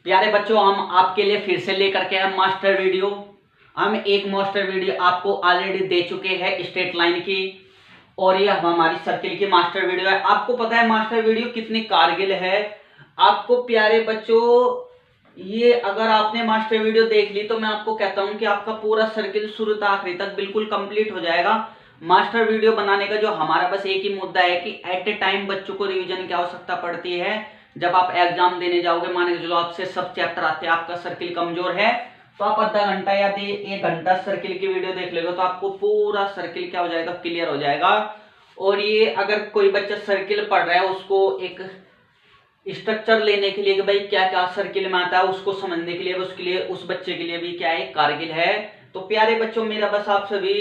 प्यारे बच्चों, हम आपके लिए फिर से लेकर के हैं मास्टर वीडियो। हम एक मास्टर वीडियो आपको ऑलरेडी दे चुके हैं स्ट्रेट लाइन की, और ये हमारी सर्किल की मास्टर वीडियो है। आपको पता है मास्टर वीडियो कितनी कारगिल है। आपको प्यारे बच्चों, ये अगर आपने मास्टर वीडियो देख ली तो मैं आपको कहता हूं कि आपका पूरा सर्किल शुरू से आखिरी तक बिल्कुल कंप्लीट हो जाएगा। मास्टर वीडियो बनाने का जो हमारा बस एक ही मुद्दा है कि एट ए टाइम बच्चों को रिवीजन की आवश्यकता पड़ती है। जब आप एग्जाम देने जाओगे, मान के चलो आपसे सब चैप्टर आते हैं, आपका सर्किल कमजोर है, तो आप आधा घंटा या 1 घंटा सर्किल की वीडियो देख लेगा तो आपको पूरा सर्किल क्या हो जाएगा, क्लियर हो जाएगा। और ये अगर कोई बच्चा सर्किल पढ़ रहा है, उसको एक स्ट्रक्चर लेने के लिए कि भाई क्या क्या सर्किल में आता है, उसको समझने के लिए, उसके लिए, उस बच्चे के लिए भी क्या है, कारगिल है। तो प्यारे बच्चों, मेरा बस आप सभी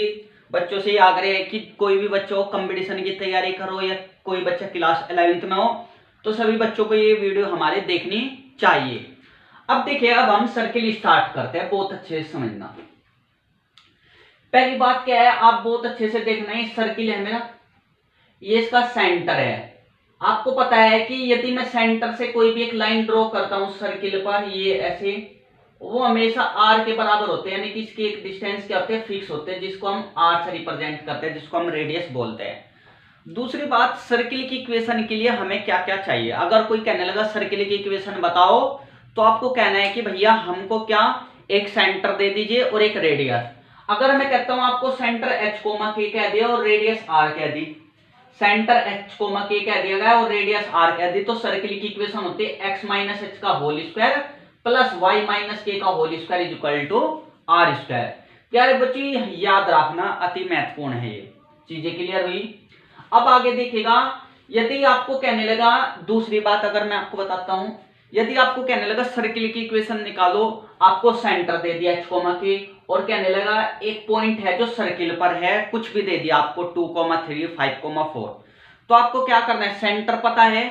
बच्चों से आग्रह है कि कोई भी बच्चों कंपटीशन की तैयारी करो या कोई बच्चा क्लास 11th में हो, तो सभी बच्चों को ये वीडियो हमारे देखनी चाहिए। अब देखिए, अब हम सर्किल स्टार्ट करते हैं, बहुत अच्छे से समझना। पहली बात क्या है, आप बहुत अच्छे से देखना है, सर्किल है मेरा, ये इसका सेंटर है। आपको पता है कि यदि मैं सेंटर से कोई भी एक लाइन ड्रॉ करता हूं सर्किल पर, ये ऐसे, वो हमेशा आर के बराबर होते हैं, यानी कि इसकी एक डिस्टेंस क्या होते हैं, फिक्स होते हैं, जिसको हम आर से रिप्रेजेंट करते हैं, जिसको हम रेडियस बोलते हैं। दूसरी बात, सर्किल की इक्वेशन के लिए हमें क्या क्या चाहिए। अगर कोई कहने लगा सर्किल की इक्वेशन बताओ, तो आपको कहना है कि भैया हमको क्या, एक सेंटर दे दीजिए और एक रेडियस। अगर मैं कहता हूं आपको सेंटर एच कोमा के कह दिया और रेडियस आर कह दी, सेंटर एच कोमा के कह दिया गया और रेडियस आर कह दी, तो सर्किल की इक्वेशन होती है एक्स माइनस एच का whole square plus Y minus के का whole square is equal to are square. प्यारे बच्चों, याद रखना, अति महत्वपूर्ण है, ये चीजें क्लियर हुई। अब आगे देखिएगा, यदि आपको कहने लगा, दूसरी बात अगर मैं आपको बताता हूं, यदि आपको कहने लगा सर्किल की इक्वेशन निकालो, आपको सेंटर दे दिया एच कोमा के, और कहने लगा एक पॉइंट है जो सर्किल पर है, कुछ भी दे दिया आपको 2,3, 5,4, तो आपको क्या करना है, सेंटर पता है,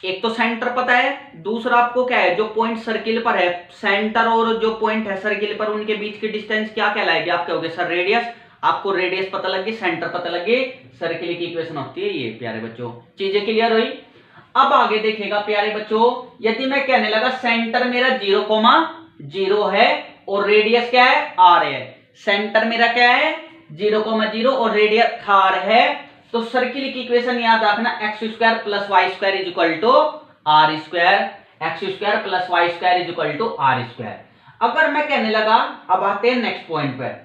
एक तो सेंटर पता है, दूसरा आपको क्या है, जो पॉइंट सर्किल पर है, सेंटर और जो पॉइंट है सर्किल पर, उनके बीच की डिस्टेंस क्या कहलाएगी, आप कहोगे सर रेडियस। आपको रेडियस पता लगी, सेंटर पता लगे, सर्किल की इक्वेशन होती है ये। प्यारे बच्चों, चीजें क्लियर हुई। अब आगे देखेगा प्यारे बच्चों, यदि मैं कहने लगा सेंटर मेरा 0,0 है और रेडियस क्या है, आर है, सेंटर मेरा क्या है 0,0 और रेडियस आर है, तो सर्किल की इक्वेशन याद रखना, x square plus Y square is equal to are square, X square plus Y square is equal to are square. अगर मैं कहने लगा, अब आते हैं नेक्स्ट पॉइंट पर,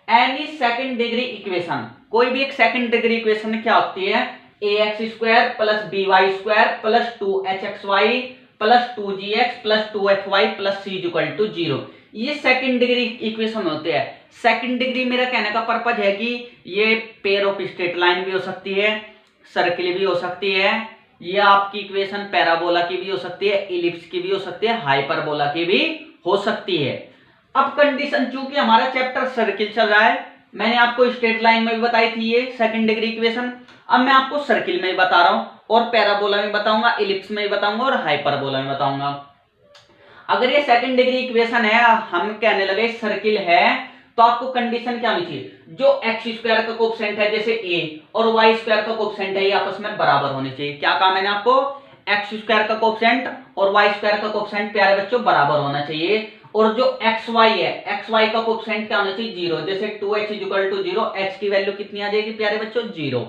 एनी सेकंड डिग्री इक्वेशन, कोई भी एक सेकंड डिग्री इक्वेशन क्या होती है, A X square plus B Y square plus 2hxy plus 2gx plus 2fy plus c equal to 0। ये सेकंड डिग्री इक्वेशन होते हैं। सेकंड डिग्री मेरा कहने का पर्पज है कि ये पेयर ऑफ स्ट्रेट लाइन भी हो सकती है, सर्किल भी हो सकती है, ये आपकी इक्वेशन पैराबोला की भी हो सकती है, इलिप्स की भी हो सकती है, हाइपरबोला की भी हो सकती है। अब कंडीशन, चूंकि हमारा चैप्टर सर्किल चल रहा है, मैंने आपको स्ट्रेट लाइन में भी बताई थी ये सेकंड डिग्री इक्वेशन, अब मैं आपको सर्किल में भी बता रहा हूं, और पैराबोला में बताऊंगा, इलिप्स में भी बताऊंगा, और हाइपरबोला में बताऊंगा। अगर ये सेकंड डिग्री इक्वेशन है, हम कहने लगे सर्किल है, तो आपको कंडीशन क्या होनी चाहिए, जो एक्स स्क्वायर का कोएफिशिएंट है जैसे ए और वाई स्क्वायर का कोएफिशिएंट है, ये आपस में बराबर होने चाहिए। क्या कहा मैंने आपको, एक्स स्क्वायर का कोएफिशिएंट और वाई स्क्वायर का कोएफिशिएंट प्यारे बच्चों बराबर होना चाहिए। और जो एक्स वाई है, एक्स वाई का कोएफिशिएंट क्या होना चाहिए, 0, जैसे 2h is equal to 0, h की वैल्यू कितनी आ जाएगी प्यारे बच्चों, 0।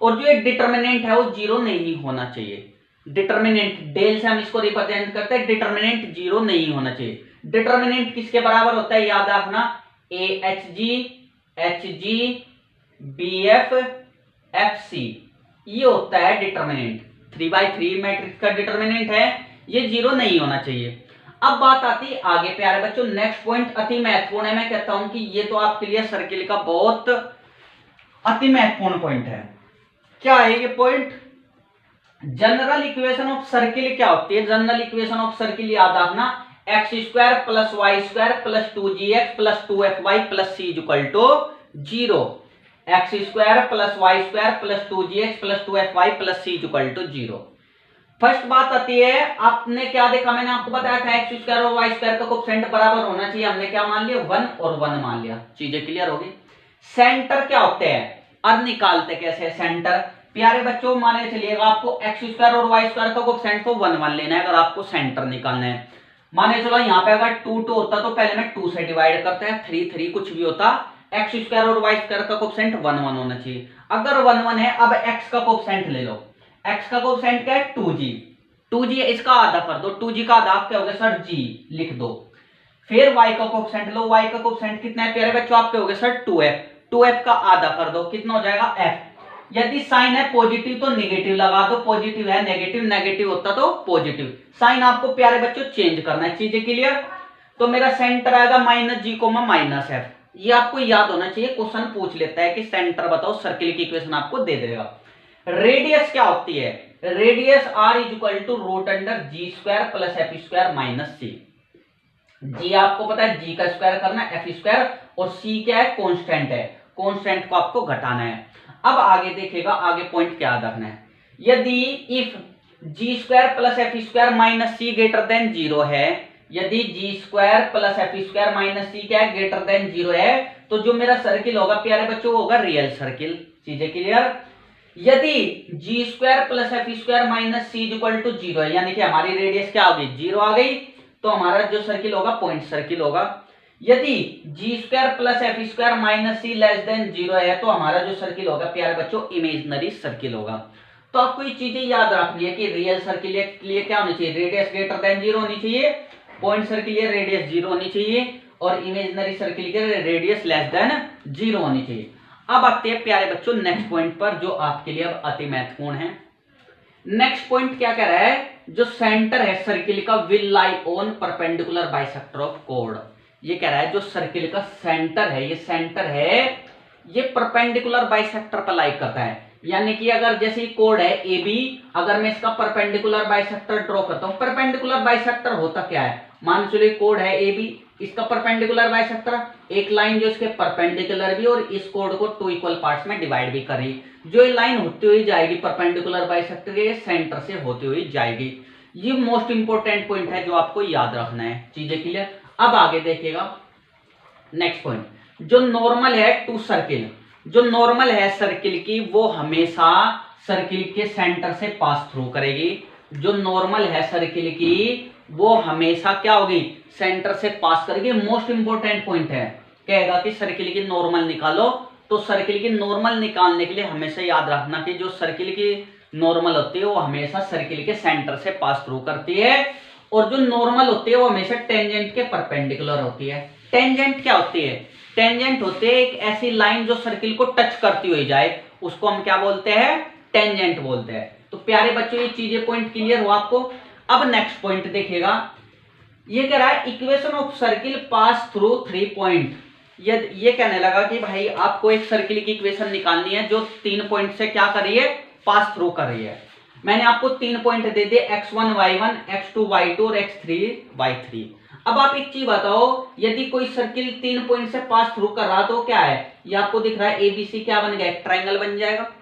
और जो एक डिटर्मिनेंट है वो 0 नहीं होना चाहिए। डिटर्मिनेंट, डेल से हम इसको रिप्रेजेंट करते हैं, डिटर्मिनेंट 0 नहीं होना चाहिए। डिटर्मिनेंट किसके बराबर होता है, याद रखना, a h g b f f c, ये होता है डिटर्मिनेंट। 3/3 मैट्रिक्स का डिटर्मिनेंट है, ये 0 नहीं होना चाहिए। अब बात आती है आगे प्यारे बच्चों, नेक्स्ट पॉइंट अति महत्वपूर्ण है। मैं कहता हूं कि ये तो आपके लिए सर्किल का बहुत अति महत्वपूर्ण पॉइंट है। क्या है ये point, general equation of circle क्या होती है, जनरल इक्वेशन ऑफ सर्किल याद रखना, x square plus Y square plus 2gx plus 2fy plus c equal to 0। X square plus Y square plus 2gx plus 2fy plus c equal to 0। First बात आती है, आपने क्या देखा, मैंने आपको बताया था एक्स स्क्वायर और वाई स्क्वायर का कोएफिशिएंट बराबर होना चाहिए, हमने क्या मान लिया, 1 और 1 मान लिया। चीजें क्लियर होगी। सेंटर क्या होते हैं, अब निकालते कैसे सेंटर, प्यारे बच्चों माने चलिएगा आपको एक्स स्क्वायर और वाई स्क्वायर का कोफिशिएंट तो 1 1 लेना है अगर आपको सेंटर निकालना है। माने चलो यहाँ पे अगर 2 2 होता तो पहले मैं 2 से डिवाइड करते हैं, 3 3 कुछ भी होता, एक्स स्क्वायर और वाई स्क्वायर का कोफिशिएंट 1 1 होना चाहिए। अगर 1 1 है, अब एक्स का कोफिशिएंट ले लो, एक्स का कोफिशिएंट क्या है 2g, 2g इसका आधा कर दो, 2g का आधा क्या हो गया सर g लिख दो। फिर y का कोफिशिएंट लो, y का कोफिशिएंट कितना है प्यारे बच्चों आपके हो गए सर 2f, 2f का आधा कर दो कितना हो जाएगा f। यदि साइन है पॉजिटिव तो नेगेटिव लगा दो, पॉजिटिव है नेगेटिव, नेगेटिव होता तो पॉजिटिव। साइन आपको प्यारे बच्चों चेंज करना है, चीजें क्लियर। तो मेरा सेंटर आएगा -g, -f। ये आपको याद होना चाहिए, क्वेश्चन पूछ लेता है कि सेंटर बताओ, सर्किल की इक्वेशन आपको दे देगा। रेडियस क्या होती है, radius r √g² + f² - c। g आपको पता है g का स्क्वायर करना है f², और c क्या है कांस्टेंट है, कांस्टेंट को आपको घटाना है। अब आगे देखिएगा, आगे पॉइंट क्या रखना है, यदि if g² + f² - c greater than 0 है, यदि g² + f² - c क्या है ग्रेटर देन 0 है, तो जो मेरा सर्किल होगा प्यारे बच्चों होगा रियल सर्किल। चीजें क्लियर। यदि g² + f² - c = 0 है, यानी कि हमारी रेडियस क्या होगी 0 आ गई, तो हमारा जो सर्किल होगा पॉइंट सर्किल होगा। यदि g² + f² - c < 0 है, तो हमारा जो सर्किल होगा प्यारे बच्चों इमेजिनरी सर्किल होगा। तो आपको ये चीजें याद रखनी है कि रियल सर्किल के लिए क्या होनी चाहिए, रेडियस ग्रेटर देन 0 होनी चाहिए, पॉइंट सर्किल के लिए रेडियस 0 होनी चाहिए, और इमेजिनरी सर्किल के लिए रेडियस लेस देन 0 होनी चाहिए। अब आते हैं प्यारे बच्चों नेक्स्ट पॉइंट पर, जो आपके लिए अब अति महत्वपूर्ण है। नेक्स्ट पॉइंट क्या कह रहा है, जो सेंटर है सर्किल का will lie on perpendicular bisector of code. ये कह रहा है जो सर्किल का सेंटर है, ये सेंटर है, ये परपेंडिकुलर बाइसेक्टर पर लाई करता है। यानी कि अगर जैसे कोड है ए बी, अगर मैं इसका परपेंडिकुलर बाइसेक्टर ड्रॉ करता हूं, परपेंडिकुलर बाइसेक्टर होता क्या है, मान चलिए कोड है ए बी, इसका परपेंडिकुलर बाइसेक्टर एक लाइन जो इसके परपेंडिकुलर भी और इस कोड को 2 इक्वल पार्ट्स में डिवाइड भी कर रही, जो ये लाइन होती हुई जाएगी परपेंडिकुलर बाइसेक्टर के सेंटर से होती हुई जाएगी। ये मोस्ट इंपोर्टेंट पॉइंट है जो आपको याद रखना है। चीजें क्लियर। अब आगे देखिएगा नेक्स्ट पॉइंट, जो नॉर्मल है टू सर्किल, जो नॉर्मल है सर्किल की वो हमेशा सर्किल के सेंटर से पास थ्रू करेगी। जो नॉर्मल है सर्किल की वो हमेशा क्या होगी, सेंटर से पास करेगी। मोस्ट इंपोर्टेंट पॉइंट है, कहेगा कि सर्किल की नॉर्मल निकालो, तो सर्किल की नॉर्मल निकालने के लिए हमेशा याद रखना कि जो सर्किल की नॉर्मल होती है वो हमेशा सर्किल के सेंटर से पास थ्रू करती है, और जो नॉर्मल होती है वो हमेशा टेंजेंट के परपेंडिकुलर होती है। टेंजेंट क्या होती है, टेंजेंट होते है एक ऐसी लाइन जो सर्किल को टच करती हुई जाए, उसको हम क्या बोलते हैं, टेंजेंट बोलते हैं। तो प्यारे बच्चों ये चीजें पॉइंट क्लियर हो आपको। अब नेक्स्ट पॉइंट देखिएगा, ये कह रहा है equation of circle pass through 3 point. ये कहने लगा कि भाई आपको एक सर्किल की इक्वेशन निकालनी है जो 3 पॉइंट से क्या कर रही है, पास थ्रू कर रही है। मैंने आपको 3 पॉइंट दे दिए, x1 y1, x2 y2 और x3 y3। अब आप एक चीज बताओ, यदि कोई सर्किल 3 पॉइंट से पास थ्रू कर रहा तो क्या है, ये आपको दिख रहा है ABC क्या बन गया, ट्रायंगल बन जाएगा।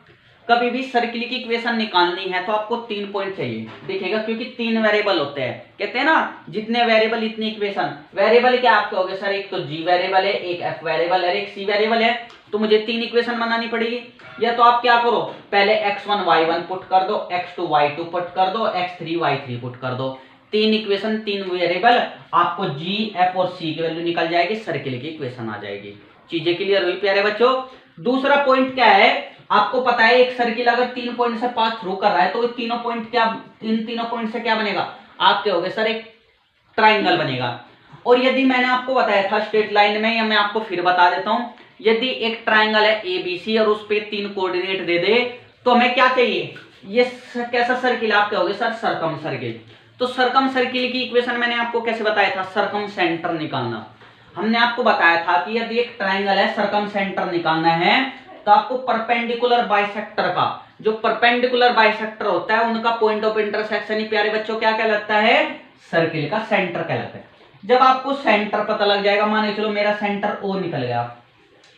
कभी भी सर्किल की इक्वेशन निकालनी है तो आपको 3 पॉइंट चाहिए, देखिएगा क्योंकि 3 वेरिएबल होते हैं, कहते हैं ना जितने वेरिएबल इतनी इक्वेशन। वेरिएबल क्या आपके हो गए सर, एक तो g वेरिएबल है, एक f वेरिएबल है, एक c वेरिएबल है, तो मुझे 3 इक्वेशन बनानी पड़ेगी। या तो आप क्या करो, पहले x1 y1 पुट कर दो, x2 y2 पुट कर दो, x3 y3 पुट कर दो। 3 इक्वेशन 3 वेरिएबल, आपको g f और c की वैल्यू निकल जाएगी, सर्किल की इक्वेशन आ जाएगी। चीजें क्लियर हुई प्यारे बच्चों। दूसरा पॉइंट क्या है, आपको पता है एक सर्किल अगर 3 पॉइंट से पास थ्रू कर रहा है तो इन तीनों पॉइंट से क्या बनेगा, आपके हो गए सर एक ट्राइंगल बनेगा। और यदि मैंने आपको बताया था स्ट्रेट लाइन में, या मैं आपको फिर बता देता हूं, यदि एक ट्राइंगल है ABC और उस पे 3 कोऑर्डिनेट दे दे तो हमें क्या चाहिए, ये कैसा सर्किल आपके हो गए सर, सर्कम सर्किल। तो सर्कम सर्किल की इक्वेशन मैंने आपको कैसे बताया था, सर्कम सेंटर निकालना। हमने आपको बताया था कि यदि एक ट्राइंगल है सर्कम सेंटर निकालना है तो आपको परपेंडिकुलर बाइसेक्टर का, जो परपेंडिकुलर बाइसेक्टर होता है उनका पॉइंट ऑफ इंटरसेक्शन ही प्यारे बच्चों क्या कहलाता है, सर्किल का सेंटर कहलाता है। जब आपको सेंटर पता लग जाएगा, माने चलो मेरा सेंटर O निकल गया,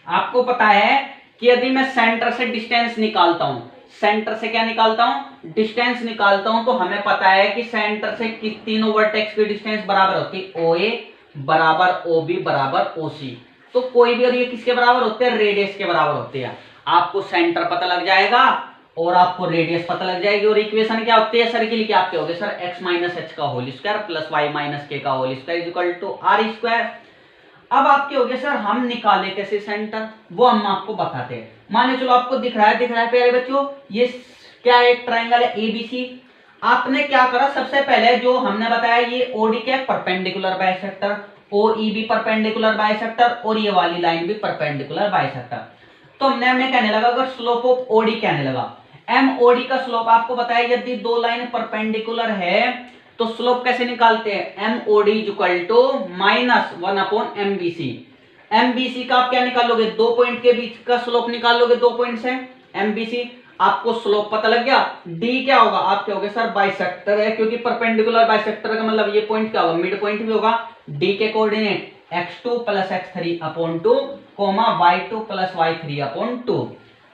आपको पता है कि यदि मैं सेंटर से डिस्टेंस निकालता हूं, सेंटर से क्या निकालता हूं, डिस्टेंस निकालता हूं, तो हमें पता है कि सेंटर से तीनों वर्टेक्स की डिस्टेंस बराबर होती है, OA बराबर OB बराबर OC। तो कोई भी, और ये किसके बराबर होते हैं, रेडियस के बराबर होते हैं। आपको सेंटर पता लग जाएगा और आपको रेडियस पता लग जाएगी। और इक्वेशन क्या होती है सर्किल की, आप क्या होगे सर x माइनस एच का whole square plus y minus के का whole square is equal to are square. अब आपके हो गए सर हम निकाले कैसे सेंटर, वो हम आपको बताते हैं। मान चलो आपको दिख रहा है प्यारे बच्चों, ये क्या है, एक ट्रायंगल है एबीसी। आपने क्या करा, सबसे पहले जो हमने बताया ये ओडी के परपेंडिकुलर बाइसेक्टर, ओईबी परपेंडिकुलर बाइसेक्टर और ये वाली लाइन भी परपेंडिकुलर बाइसेक्टर। तो हमें कहने लगा अगर स्लोप ऑफ ओडी कहने लगा, एम ओडी का स्लोप आपको बताया यदि दो लाइन परपेंडिकुलर है तो स्लोप कैसे निकालते हैं, m OD is equal to minus 1 upon MBC. MBC का आप क्या निकालोगे, दो पॉइंट के बीच का स्लोप निकाल लोगे, दो पॉइंट से एमबीसी, आपको स्लोप पता लग गया। डी क्या होगा, आप क्या होगे सर बाइसेक्टर है, क्योंकि परपेंडिकुलर बाइसेक्टर का मतलब ये पॉइंट क्या होगा, मिड पॉइंट भी होगा। डी के coordinate x2 plus x3 upon 2 comma y2 plus y3 upon 2।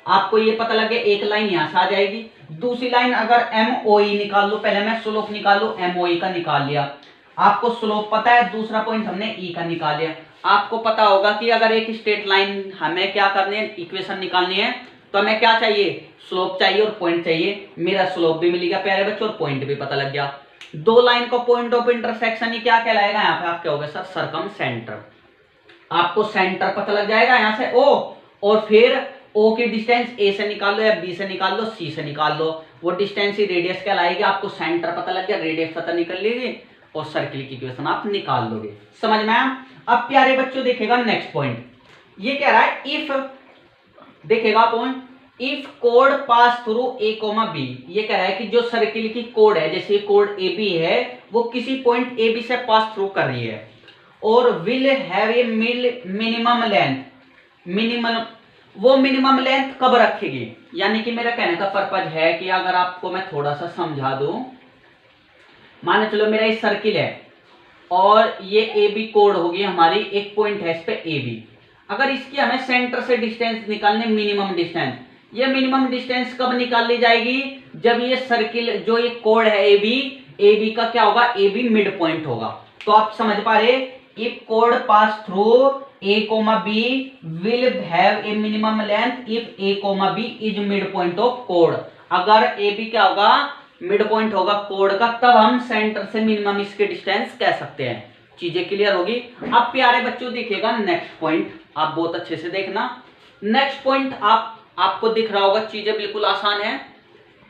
आपको ये पता लगे, एक लाइन यहां से आ जाएगी। दूसरी लाइन अगर MOE निकाल लो, पहले मैं स्लोप निकाल लो, MOE का निकाल लिया, आपको स्लोप पता है, दूसरा पॉइंट हमने E का निकाल लिया। आपको पता होगा कि अगर एक स्ट्रेट लाइन हमें क्या करनी है, इक्वेशन निकालनी है, तो हमें क्या चाहिए, स्लोप चाहिए और पॉइंट चाहिए। मेरा स्लोप भी मिल गया प्यारे बच्चों और पॉइंट भी पता लग गया। दो लाइन को पॉइंट ऑफ इंटरसेक्शन ही क्या कहलाएगा, यहाँ पे आप क्या होगा सर सर्कम सेंटर। आपको सेंटर पता लग जाएगा यहाँ से O, और फिर O की डिस्टेंस A से निकाल लो या B से निकाल लो, C से निकाल लो, वो डिस्टेंस ही रेडियस कहलाएगी। आपको सेंटर पता लग गया, रेडियस पता निकल लेगी और सर्किल की इक्वेशन आप निकाल लोगे। समझ में आया। अब प्यारे बच्चों देखिएगा नेक्स्ट पॉइंट, ये कह रहा है इफ, देखेगा point, if code pass through A, B, ये कह रहा है कि जो सर्किल की कोड है, जैसे कोड AB है, वो किसी पॉइंट AB से पास थ्रू कर रही है और will have a minimum length, वो मिनिमम लेंथ कब रखेगी, यानी कि मेरा कहने का पर्पज है कि अगर आपको मैं थोड़ा सा समझा दूं, मान चलो मेरा एक सर्किल है और ये AB कोड होगी हमारी, एक पॉइंट है इस पे AB। अगर इसकी हमें सेंटर से डिस्टेंस निकालने, मिनिमम डिस्टेंस, ये मिनिमम डिस्टेंस कब निकाल ली जाएगी, जब ये सर्किल जो ये कोड है AB का क्या होगा, AB मिड पॉइंट होगा। तो आप समझ पा रहे, if code pass through A, B will have a minimum length if A, B is midpoint of code। अगर AB क्या होगा, मिड पॉइंट होगा कोड का, तब हम सेंटर से मिनिमम इसके डिस्टेंस कह सकते हैं। चीजें क्लियर होगी। अब प्यारे बच्चों देखिएगा नेक्स्ट पॉइंट, आप बहुत अच्छे से देखना। नेक्स्ट पॉइंट आपको दिख रहा होगा, चीजें बिल्कुल आसान है।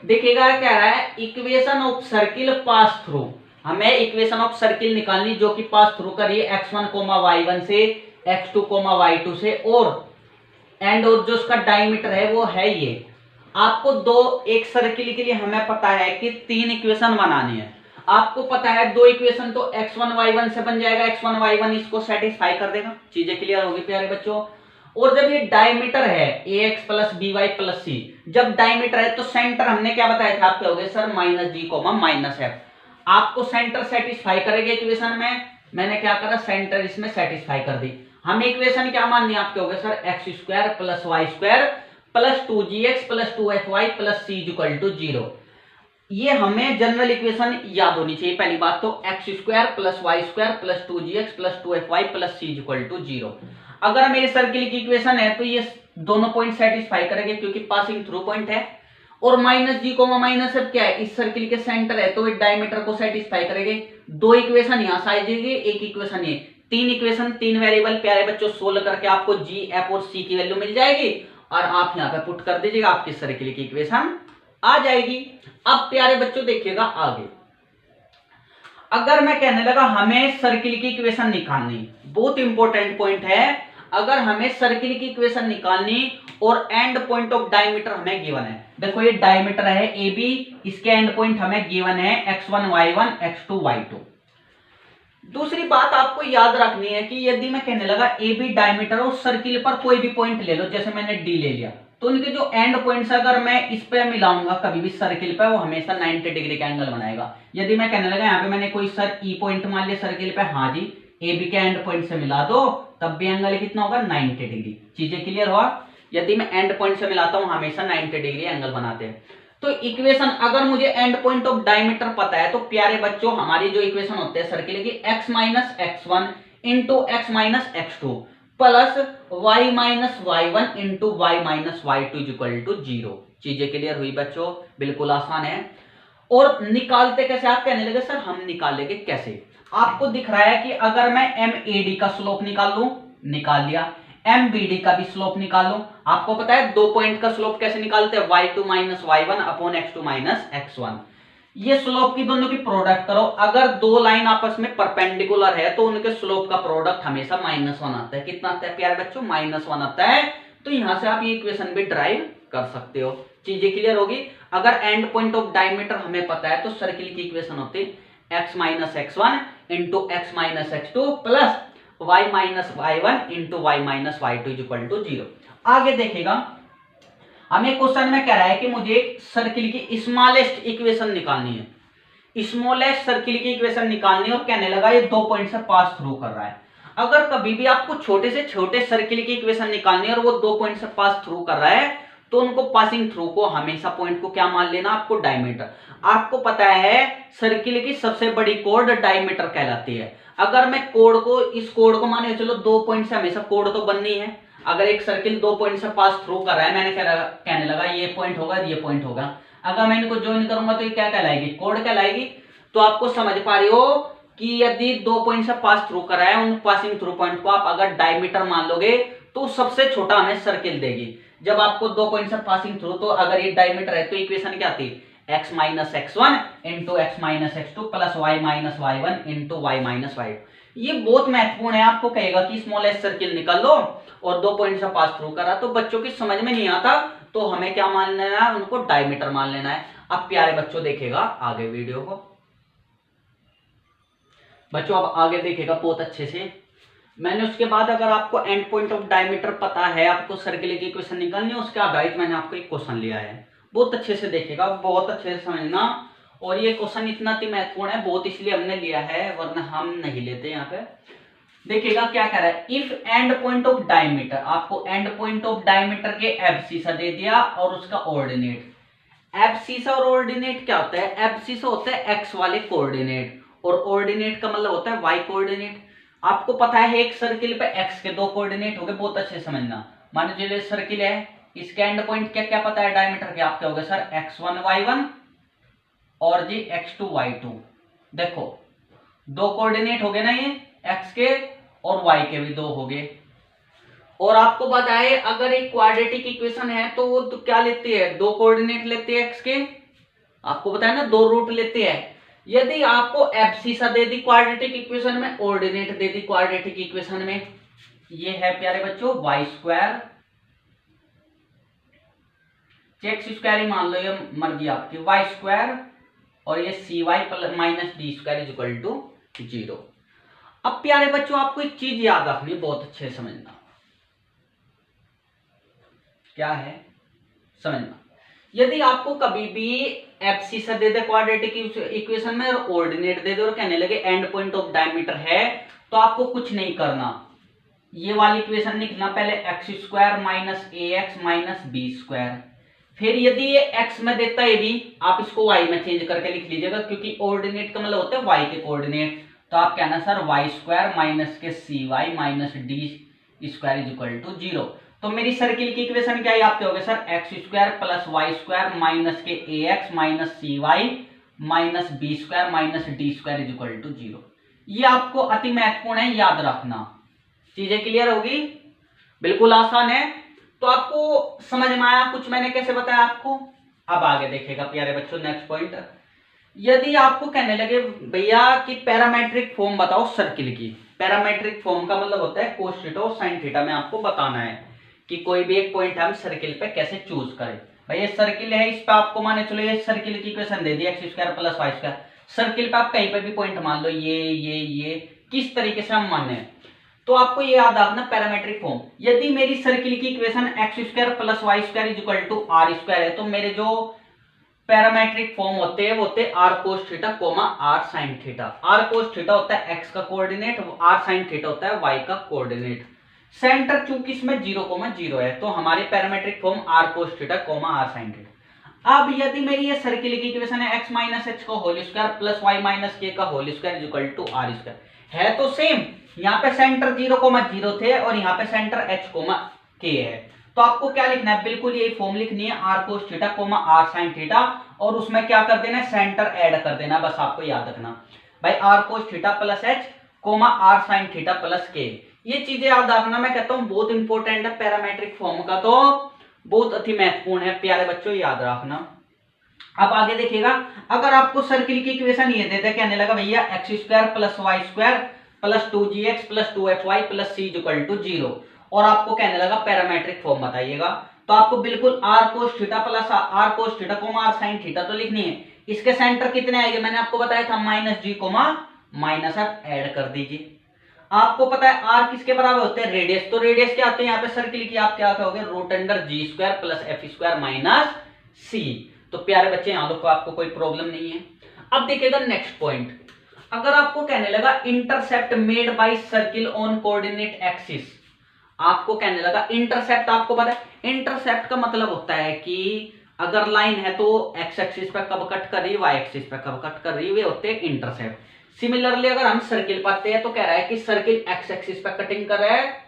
देखिएगा कह रहा है equation of circle pass through, हमें इक्वेशन ऑफ सर्किल निकालनी जो कि पास थ्रू कर रही है x1, y1 से x2, y2 से, और एंड और जो उसका डायमीटर है वो है ये। आपको दो, एक सर्किल के लिए हमें पता है कि तीन इक्वेशन बनानी है। आपको पता है दो इक्वेशन तो x1, y1 से बन जाएगा, x1, y1 इसको सेटिस्फाई कर देगा। चीजें क्लियर होगी प्यारे बच्चों। और जब ये डायमीटर है ax plus by plus c, जब डायमीटर है तो सेंटर हमने क्या बताया था, आपके हो गए सर -g, -f। आपको सेंटर सेटिस्फाई करेगा इक्वेशन में, मैंने क्या करा, सेंटर इसमें सेटिस्फाई कर दी। हमें इक्वेशन क्या माननी है, आपके हो गए sir x² plus y² plus 2gx plus 2fy plus c equal to 0। ये हमें जनरल इक्वेशन याद होनी चाहिए। पहली बात तो x² plus y² plus 2gx plus 2fy plus c equal to 0। अगर मेरे सर्किल की इक्वेशन है तो ये दोनों पॉइंट सेटिस्फाई करेंगे क्योंकि पासिंग थ्रू पॉइंट है। और -g, क्या है, इस सर्किल के सेंटर है तो ये डायमीटर को सेटिस्फाई करेंगे। दो इक्वेशन यहां से आ जाएगी, एक इक्वेशन ये, तीन इक्वेशन, तीन वेरिएबल प्यारे बच्चों सोल्व करके आपको g, f और c की वैल्यू मिल जाएगी और आप यहां पे पुट कर दीजिएगा, आपकी सर्किल की इक्वेशन आ जाएगी। अब प्यारे बच्चों देखिएगा आगे, अगर मैं कहने लगा हमें सर्किल की इक्वेशन निकालनी, बहुत इंपॉर्टेंट पॉइंट है। अगर हमें सर्किल की इक्वेशन निकालनी और एंड पॉइंट ऑफ डायमीटर हमें गिवन है, देखो ये डायमीटर है AB, इसके एंड पॉइंट हमें गिवन है x1, y1, x2, y2। दूसरी बात आपको याद रखनी है कि यदि मैं कहने लगा AB डायमीटर और सर्किल पर कोई भी पॉइंट ले लो, जैसे मैंने D ले लिया, तो उनके जो एंड पॉइंट्स अगर मैं इस पे मिलाऊंगा कभी भी सर्किल पे, वो हमेशा 90 डिग्री का एंगल बनाएगा। यदि मैं कहने लगा यहाँ पे मैंने कोई सर E पॉइंट मान लिया सर्किल पे, हाँ जी AB के एंड पॉइंट से मिला दो, तब भी एंगल कितना होगा, 90 डिग्री। चीजें क्लियर हुआ। यदि मैं एंड पॉइंट से मिलाता हूं हमेशा 90 डिग्री एंगल बनाते हैं। तो इक्वेशन, अगर मुझे एंड पॉइंट ऑफ डायमीटर पता है तो प्यारे बच्चों हमारी जो इक्वेशन होती है सर्किल की x - x1 into x - x2 plus y minus y1 into y minus y2 equal to 0। चीजें क्लियर हुई बच्चों? बिल्कुल आसान है। और निकालते कैसे? आप कहने लगे सर हम निकालेंगे कैसे? आपको दिख रहा है कि अगर मैं MAD का स्लोप निकाल लूं, निकाल लिया, MBD का भी स्लोप निकाल लूं। आपको पता है दो पॉइंट का स्लोप कैसे निकालते हैं? y2 minus y1 upon x2 minus x1। ये स्लोप की दोनों की प्रोडक्ट करो। अगर दो लाइन आपस में परपेंडिकुलर है तो उनके स्लोप का प्रोडक्ट हमेशा -1 आता है। कितना आता है प्यारे बच्चों? -1 आता है। तो यहां से आप ये इक्वेशन भी ड्राइव कर सकते हो। चीजें क्लियर होगी? अगर एंड पॉइंट ऑफ डायमीटर हमें पता है तो सर्किल की इक्वेशन होती है x minus x1 into x minus x2 plus y minus y1 into y minus y2 equal to 0। आगे देखिएगा, हमें क्वेश्चन में कह रहा है कि मुझे सर्किल की स्मॉलेस्ट इक्वेशन निकालनी है। स्मॉलेस्ट सर्किल की इक्वेशन निकालनी है और कहने लगा ये दो पॉइंट से पास थ्रू कर रहा है। अगर कभी भी आपको छोटे से छोटे सर्किल की इक्वेशन निकालनी है और वो दो पॉइंट से पास थ्रू कर रहा है तो उनको पासिंग थ्रू को हमेशा पॉइंट को क्या मान लेना? आपको डायमीटर। आपको पता है सर्किल की सबसे बड़ी कोड डायमीटर कहलाती है। अगर मैं कोड को, इस कोड को माने चलो दो पॉइंट से हमेशा कोड तो बननी है। अगर एक सर्किल दो पॉइंट से पास थ्रू कर रहा है, मैंने कहने लगा ये पॉइंट होगा, ये पॉइंट होगा, अगर मैं इनको ज्वाइन करूंगा तो ये क्या कहलाएगी? कोड कहलाएगी। तो आपको समझ पा रही हो कि यदि दो पॉइंट से पास थ्रू कर रहा है, उन पासिंग थ्रू पॉइंट को आप अगर डायमीटर मान लोगे तो सबसे छोटा हमें सर्किल देगी। जब आपको दो पॉइंट से पासिंग थ्रू, तो अगर ये डायमीटर है तो इक्वेशन क्या आती? x minus x1 into x minus x2 plus y minus y1 into y minus y2। ये बहुत महत्वपूर्ण है। आपको कहेगा कि स्मॉलेस्ट सर्किल निकाल लो और दो पॉइंट से पास थ्रू करा, तो बच्चों की समझ में नहीं आता तो हमें क्या मान लेना है? उनको डायमीटर मान लेना है। अब प्यारे बच्चों देखेगा आगे वीडियो को, बच्चों अब आगे देखेगा बहुत अच्छे से। मैंने उसके बाद अगर आपको एंड पॉइंट ऑफ डायमीटर पता है, आपको सर्किल की इक्वेशन निकालनी है, उसके आधारित मैंने आपको एक क्वेश्चन लिया है। बहुत अच्छे से देखेगा, बहुत अच्छे से समझना। और ये क्वेश्चन इतना महत्वपूर्ण है, बहुत इसलिए हमने लिया है, वरना हम नहीं लेते। यहाँ पे देखिएगा क्या कह रहा है, if and point of diameter, आपको एंड पॉइंट ऑफ डायमीटर के एब्सिसा दे दिया और उसका ऑर्डिनेट। एब्सिसा और ऑर्डिनेट क्या होता है? एब्सिसा होता है एक्स वाले कोऑर्डिनेट और ऑर्डिनेट का मतलब होता है वाई कोऑर्डिनेट। आपको पता है एक सर्किल पे एक्स के दो कोऑर्डिनेट हो गए, बहुत अच्छे समझना। मान लीजिए सर्किल है, इसके एंड पॉइंट क्या क्या पता है डायमीटर के? आप क्या हो गए सर? x1 y1 और जी x2 y2। देखो दो कोऑर्डिनेट हो गए ना, ये x के और y के भी दो हो गए। और आपको पता है अगर एक क्वाड्रेटिक इक्वेशन है तो वो तो क्या लेती है? दो कोऑर्डिनेट लेती है x के, आपको पता है ना, दो रूट लेते हैं। यदि आपको एब्सिसा दे दी क्वाड्रेटिक इक्वेशन में, ऑर्डिनेट दे दी क्वाड्रेटिक इक्वेशन में, ये है प्यारे बच्चों वाई स्क्वायर, एक्स स्क्वायर ही मान लो, ये मर्जी आपकी, वाई स्क्वायर और ये C Y plus minus D square equal to 0। अब प्यारे बच्चों आपको एक चीज याद रखनी, बहुत अच्छे से समझना। क्या है? समझना। यदि आपको कभी भी एब्सिसा दे दे क्वाड्रेटिक इक्वेशन में और ऑर्डिनेट दे दे और कहने लगे एंड पॉइंट ऑफ डायमीटर है, तो आपको कुछ नहीं करना, ये वाली इक्वेशन लिखना पहले एक्स स्क्वायर माइनस ए एक्स माइनस बी स्क्वायर। फिर यदि ये x में देता है भी, आप इसको y में चेंज करके लिख लीजिएगा, क्योंकि ऑर्डिनेट का मतलब होता है y के कोऑर्डिनेट। तो आप कहना sir Y square minus K C Y minus D square equal to 0। तो मेरी सर्किल की इक्वेशन क्या है? आप क्या हो गए sir? X square plus Y square minus K A X minus C Y minus B square minus D square equal to 0। ये आपको अति महत्वपूर्ण है, याद रखना। चीजें क्लियर होगी? बिल्कुल आसान है। तो आपको समझ में आया कुछ मैंने कैसे बताया आपको? अब आगे देखेगा प्यारे बच्चों नेक्स्ट पॉइंट। यदि आपको कहने लगे भैया कि पैरामेट्रिक फॉर्म बताओ सर्किल की, पैरामेट्रिक फॉर्म का मतलब होता है कोस थीटा और साइन थीटा में आपको बताना है कि कोई भी एक पॉइंट हम सर्किल पे कैसे चूज करें। भाई ये सर्किल है, इस पे आपको माने चलो ये सर्किल की इक्वेशन दे दी X square plus Y square. Circle पे आप कहीं पे भी पॉइंट मान लो, ये किस तरीके से हम माने, तो आपको ये याद रखना पैरामेट्रिक फॉर्म। यदि मेरी सर्किल की equation x square plus Y square equal to are square है, तो मेरे जो पैरामेट्रिक फॉर्म होते हैं वो होते हैं r cos theta comma r sine theta. R cos theta होता है एक्स का कोऑर्डिनेट, आर साइन थीटा होता है वाई का कोऑर्डिनेट। सेंटर चूंकि इसमें 0,0 है, तो हमारे parametric form r cos theta comma r sine theta. अब यदि मेरी ये सर्किल की इक्वेशन है x माइनस एच का whole square plus Y minus के का whole square is equal to are square, है तो सेम। यहाँ पे सेंटर 0,0 थे और यहाँ पे सेंटर h, k है। तो आपको क्या लिखना है, बिल्कुल यही फॉर्म लिखनी है, r cos theta r sin theta, और उसमें क्या कर देना है, सेंटर ऐड कर देना। बस आपको याद रखना भाई, r cos theta plus h, r sin theta plus k, ये चीजें याद रखना। मैं कहता हूँ बहुत इंपॉर्टेंट है, पैरामेट्रिक फॉर्म का तो बहुत अति महत्वपूर्ण है प्यारे बच्चों, याद रखना। अब आगे देखिएगा, अगर आपको सर्किल की इक्वेशन ये दे दे, कहने लगा भैया x square plus Y square plus 2gx plus 2fy plus c equal to 0, और आपको कहने लगा पैरामेट्रिक फॉर्म बताइएगा, तो आपको बिल्कुल r cos theta plus r cos theta r sin theta तो लिखनी है। इसके सेंटर कितने आएंगे, मैंने आपको बताया था minus g minus f add कर दीजिए। आपको पता है r किसके बराबर होते हैं, रेडियस, तो रेडियस क्या आते हैं यहाँ पे सर्किल की, आप क्या कहोगे, root under G square plus F square minus C. तो प्यारे बच्चे यहाँ लोग को आपको कोई प्रॉब्लम नहीं है। अब देखिएगा नेक्स्ट पॉइंट, अगर आपको कहने लगा intercept made by circle on coordinate axis, आपको कहने लगा इंटरसेप्ट, आपको पता है इंटरसेप्ट का मतलब होता है कि अगर लाइन है तो एक्स एक्सिस पे कब कट कर रही है, वाई एक्सिस पे कब कट कर रही है, वे होते हैं इंटरसेप्ट। सिमिलरली अगर हम सर्किल पाते हैं तो कह रहा है कि सर्किल एक्स एक्सिस पे कटिंग कर रहा है,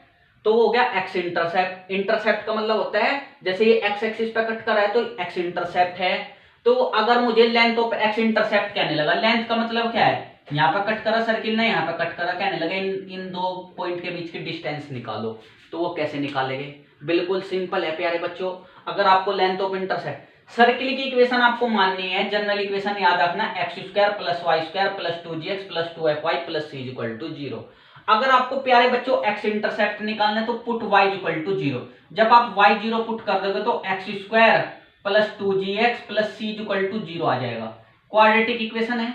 तो वो हो गया एक्स इंटरसेप्ट। इंटरसेप्ट का मतलब होता है जैसे ये एक्स एक्सिस पे कट कर रहा है तो एक्स इंटरसेप्ट है। तो अगर मुझे लेंथ ऑफ एक्स इंटरसेप्ट कहने लगा, लेंथ का मतलब क्या है, यहाँ पे कट करा सर्किल ने, यहाँ पे कट करा, कहने लगा इन दो पॉइंट के बीच की डिस्टेंस निकालो, तो वो कैसे निकालेंगे, बिल्कुल सिंपल है प्यारे बच्चों। अगर आपको लेंथ ऑफ इंटरसेप्ट सर्किल की इक्वेशन आपको माननी है, जनरल इक्वेशन याद रखना, x square plus Y square plus 2gx plus 2fy plus c equal to 0। अगर आपको प्यारे बच्चों एक्स इंटरसेप्ट निकालना है तो पुट y इक्वल टू 0। जब आप y 0 पुट कर दोगे तो x square plus 2gx plus c equal to 0 आ जाएगा। क्वाड्रेटिक इक्वेशन है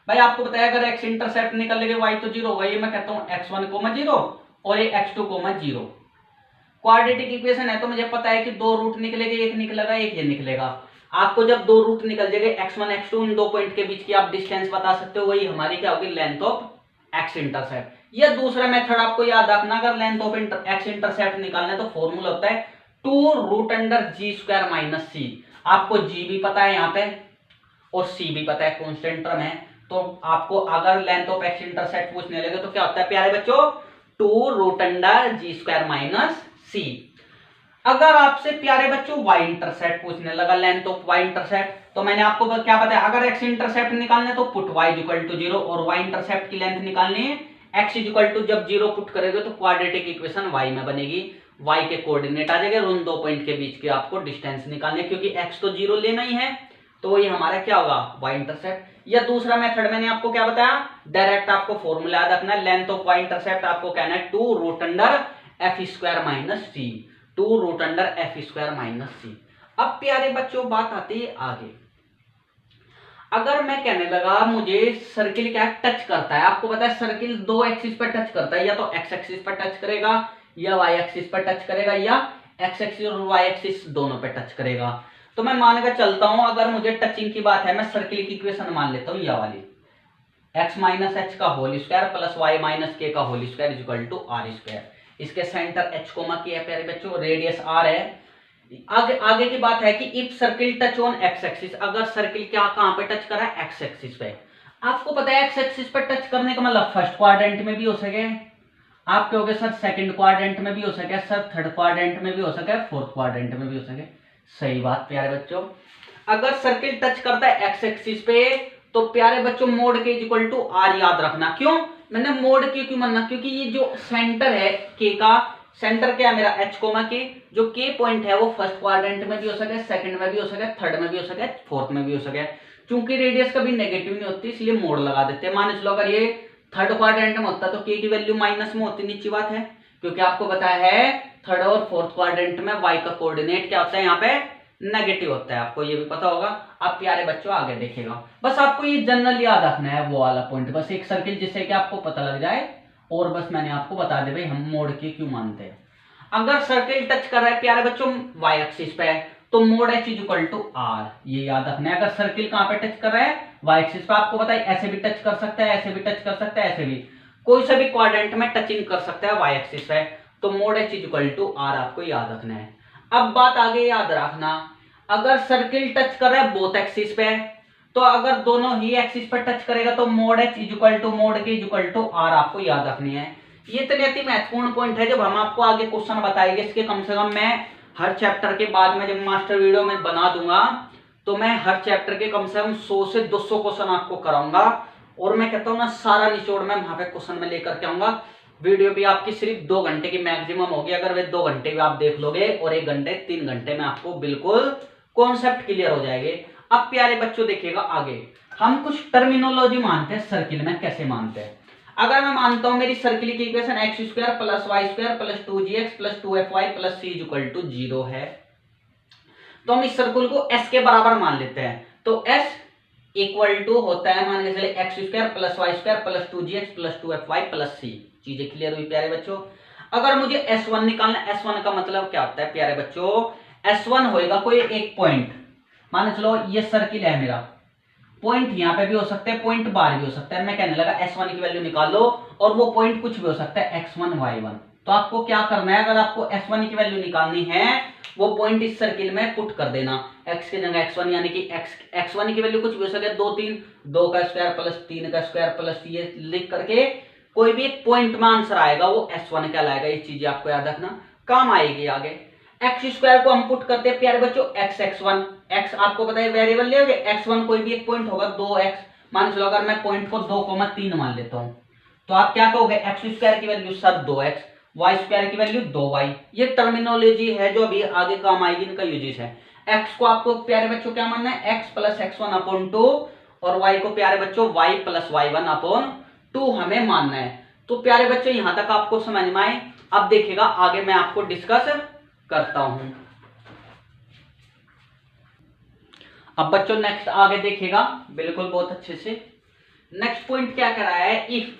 भाई, आपको बताया अगर एक्स इंटरसेप्ट निकालेंगे y तो 0 होगा, ये मैं कहता हूँ x1, 0 और ये x2, 0। क्वाड्रेटिक इक्वेशन है तो मुझे पता है कि दो रूट निकलेगा, एक निकलेगा एक ये निकलेगा। आपको जब दो रूट निकल जाएंगे x1 x2, इन दो पॉइंट के बीच की आप डिस्टेंस बता सकते हो, वही हमारी क्या होगी, लेंथ ऑफ एक्स इंटरसेप्ट। या दूसरा मेथड आपको याद रखना, अगर लेंथ ऑफ एक्स इंटरसेप्ट निकालना है तो फॉर्मूला होता है 2 root under G square minus सी। आपको जी भी पता है यहाँ पे और सी भी पता है, कॉन्स्टेंट टर्म है। तो आपको अगर लेंथ ऑफ एक्स इंटरसेप्ट पूछने लगे तो क्या होता है प्यारे बच्चों, 2 root under G square minus सी। अगर आपसे प्यारे बच्चों वाई इंटरसेप्ट पूछने लगा, लेंथ ऑफ वाई इंटरसेप्ट, तो मैंने आपको क्या बताया, अगर एक्स इंटरसेप्ट निकालना है तो पुट वाई इक्वल टू 0, और वाई इंटरसेप्ट की लेंथ निकालनी है एक्स इक्वल टू, जब 0 पुट करेंगे तो क्वाड्रेटिक इक्वेशन वाई में बनेगी, वाई के कोऑर्डिनेट आ जाएगा, उन दो पॉइंट के बीच के आपको डिस्टेंस निकालने, क्योंकि एक्स तो 0 लेना ही है, तो ये हमारा क्या होगा, वाई इंटरसेप्ट। या दूसरा मेथड मैंने आपको क्या बताया, डायरेक्ट आपको फॉर्मूला याद रखना है, लेंथ ऑफ वाई इंटरसेप्ट आपको कहना है 2 root under F square minus C, 2 root under F square minus C. अब प्यारे बच्चों बात आती है आगे, अगर मैं कहने लगा मुझे सर्किल क्या टच करता है, आपको पता है सर्किल दो एक्सिस पर टच करता है, या तो एक्स एक्सिस पर टच करेगा या वाई एक्सिस पर टच करेगा, या एक्स एक्सिस और वाई एक्सिस दोनों पे टच करेगा। तो मैं मान कर चलता हूं, अगर मुझे टचिंग की बात है, मैं सर्किल की इक्वेशन मान लेता हूं यह वाली, एक्स माइनस एच का whole square plus Y minus के का whole square equal to are square. इसके सेंटर एच कोमा की है प्यारे बच्चों, रेडियस आर है। आगे की बात है कि if circle touch on x axis, अगर सर्किल क्या कहां पे टच करा है, एक्स एक्सिस पे। आपको पता है एक्स एक्सिस पे टच करने का मतलब फर्स्ट क्वाड्रेंट में भी हो सके, आप कहोगे सर सेकंड क्वाड्रेंट में भी हो सके, सर थर्ड क्वाड्रेंट में भी हो सके, फोर्थ क्वाड्रेंट में भी हो सके। सही बात प्यारे बच्चों, अगर सर्किल टच करता है एक्स एक्सिस पे तो प्यारे बच्चों mode k equal to are याद रखना। क्यों मैंने मोड क्यों मानना, क्योंकि ये जो सेंटर है के का, सेंटर क्या है मेरा एच कोमा के, जो के पॉइंट है वो फर्स्ट क्वाड्रेंट में भी हो सके, सेकंड में भी हो सके, थर्ड में भी हो सके, फोर्थ में भी हो सके। चूंकि रेडियस कभी नेगेटिव नहीं होती इसलिए मोड लगा देते हैं। मान लो अगर ये थर्ड क्वाड्रेंट में होता तो के की वैल्यू माइनस में होती, नीची बात है, क्योंकि आपको बताया है थर्ड और फोर्थ क्वाड्रेंट में वाई का कोऑर्डिनेट क्या होता है, यहाँ पे नेगेटिव होता है, आपको ये भी पता होगा। अब प्यारे बच्चों आगे देखेगा, बस आपको ये जनरल याद रखना है वो वाला पॉइंट, बस एक सर्किल जिससे कि आपको पता लग जाए, और बस मैंने आपको बता दे भाई हम मोड के क्यों मानते हैं। अगर सर्किल टच कर रहा है प्यारे बच्चों वाई एक्सिस पे तो mod h is equal to r, ये याद रखना है। अगर सर्किल कहां पे टच कर रहा है, वाई एक्सिस पे, आपको पता है ऐसे भी टच कर सकता है, ऐसे भी टच कर सकता है, ऐसे भी, कोई सा भी क्वाड्रेंट में टचिंग कर सकता है वाई एक्सिस पे, तो mod h is equal to r आपको याद रखना है। अब बात आगे याद रखना, अगर सर्किल टच कर रहा है बोथ एक्सिस पे, तो अगर दोनों ही एक्सिस पर टच करेगा तो mod h equal to mod k equal to r आपको याद रखनी है। ये इतने अति महत्वपूर्ण पॉइंट है, जब हम आपको आगे क्वेश्चन बताएंगे इसके कम से कम मैं हर चैप्टर के बाद में जब मास्टर वीडियो में बना दूंगा तो मैं हर चैप्टर के कम से कम 100 से 200 क्वेश्चन आपको कराऊंगा, और मैं कहता हूँ ना सारा निचोड़ में वहां पे क्वेश्चन में लेकर के आऊंगा। वीडियो भी आपकी सिर्फ 2 घंटे की मैक्सिमम होगी, अगर वे 2 घंटे भी आप देख लोगे, और 1 घंटे 3 घंटे में आपको बिल्कुल कॉन्सेप्ट क्लियर हो जाएंगे। अब प्यारे बच्चों देखिएगा आगे, हम कुछ टर्मिनोलॉजी मानते हैं सर्किल में। कैसे मानते हैं? अगर मैं मानता हूं मेरी सर्किल की equation x square plus Y square plus 2gx plus 2fy plus c equal to 0 है, तो हम इस सर्कल को s के बराबर मान लेते हैं। तो s इक्वल टू होता है, मान के चले x square plus Y square plus 2gx plus 2fy plus c। चीजें क्लियर हुई प्यारे बच्चों? अगर मुझे s1 निकालना, s1 का मतलब क्या होता है प्यारे बच्चों? s1 होएगा कोई एक पॉइंट, मान चलो ये सर्किल है मेरा, पॉइंट यहाँ पे भी हो सकता है, पॉइंट बाहर भी हो सकता है। मैं कहने लगा S1 की वैल्यू निकाल लो, और वो पॉइंट कुछ भी हो सकता है x1 y1। तो आपको क्या करना है, अगर आपको S1 की वैल्यू निकालनी है वो पॉइंट इस सर्किल में पुट कर देना, x की जगह x1, यानी कि x1 की वैल्यू कुछ भी हो सकता है 2 3, 2 का स्क्वायर प्लस 3 का स्क्वायर प्लस ये लिख करके कोई भी एक पॉइंट में आंसर आएगा वो S1 कहलाएगा। ये चीजें आपको याद रखना, काम आएगी आगे। एक्स स्क्वायर को हम पुट करते हैं प्यारे बच्चों x x आपको पता है वेरिएबल ले होगे, x1 कोई भी एक पॉइंट होगा 2x, मान चलो अगर मैं पॉइंट को 2,3 मान लेता हूं, तो आप क्या कहोगे? एक्स स्क्वायर की value sir 2x, y square की वैल्यू 2y। ये टर्मिनोलॉजी है जो अभी आगे काम आएगी, इनका यूजेस है। x को आपको प्यारे बच्चों क्या मानना है? x प्लस x1 अपॉन 2, और y को प्यारे बच्चों y प्लस y1 अपॉन 2 हमें मानना है। तो प्यारे बच्चों यहां तक आपको समझ में आए? अब देखिएगा आगे मैं आपको डिस्कस करता हूं। अब बच्चों नेक्स्ट आगे देखिएगा बिल्कुल बहुत अच्छे से। नेक्स्ट पॉइंट क्या कह रहा है? इफ,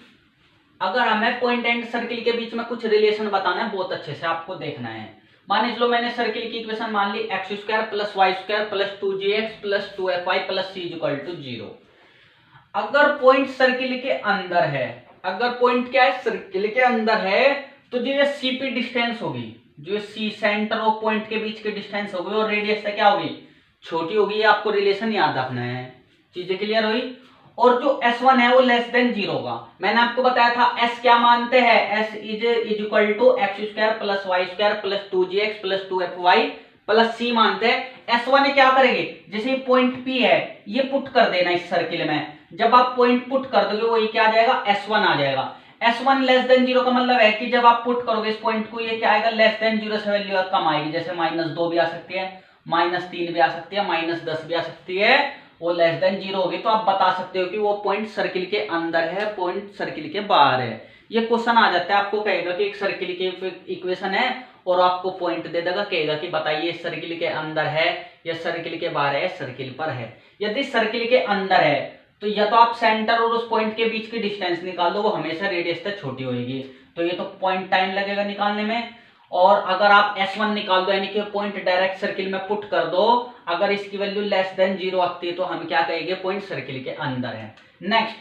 अगर हमें पॉइंट एंड सर्किल के बीच में कुछ रिलेशन बताना है, बहुत अच्छे से आपको देखना है। मान लो मैंने सर्किल की इक्वेशन मान ली X square plus Y square plus 2gx plus 2fy plus c equal to 0। अगर पॉइंट सर्किल के अंदर है, अगर पॉइंट क्या है सर्किल के अंदर है, तो जो ये सीपी डिस्टेंस होगी, जो सी सेंटर और पॉइंट के बीच की डिस्टेंस होगी, और रेडियस से क्या होगी? छोटी होगी। ये आपको रिलेशन याद रखना है। चीजें क्लियर हुई? और जो S1 है वो लेस देन 0 होगा। मैंने आपको बताया था S क्या मानते हैं? S is equal to x square plus Y square plus 2gx plus 2fy plus c मानते हैं। S1 क्या करेंगे? जैसे पॉइंट P है ये पुट कर देना इस सर्किल में, जब आप पॉइंट पुट कर दोगे वही क्या आ जाएगा? S1 आ जाएगा। S1 लेस देन 0 का मतलब है कि जब आप पुट करोगे इस पॉइंट को, ये क्या आएगा? लेस देन 0 से वैल्यू कम आएगी। जैसे -2 भी आ सकती है, -3 भी आ सकती है, -10 भी आ सकती है, वो लेस देन 0 होगी। तो आप बता सकते हो कि वो पॉइंट सर्किल के अंदर है, पॉइंट सर्किल के बाहर है। ये क्वेश्चन आ जाता है, आपको कहेगा कि एक सर्किल की इक्वेशन है और आपको पॉइंट दे देगा, कहेगा कि बताइए सर्किल के अंदर है या सर्किल के बाहर है, सर्किल पर है। यदि सर्किल के अंदर है तो या तो आप सेंटर और उस पॉइंट के बीच की डिस्टेंस निकाल दो, वो हमेशा रेडियस से छोटी होगी, तो ये तो पॉइंट टाइम लगेगा निकालने में। और अगर आप S1 निकाल दो, यानी कि पॉइंट डायरेक्ट सर्किल में पुट कर दो, अगर इसकी वैल्यू लेस देन 0 आती है तो हम क्या कहेंगे? पॉइंट सर्किल के अंदर है। नेक्स्ट,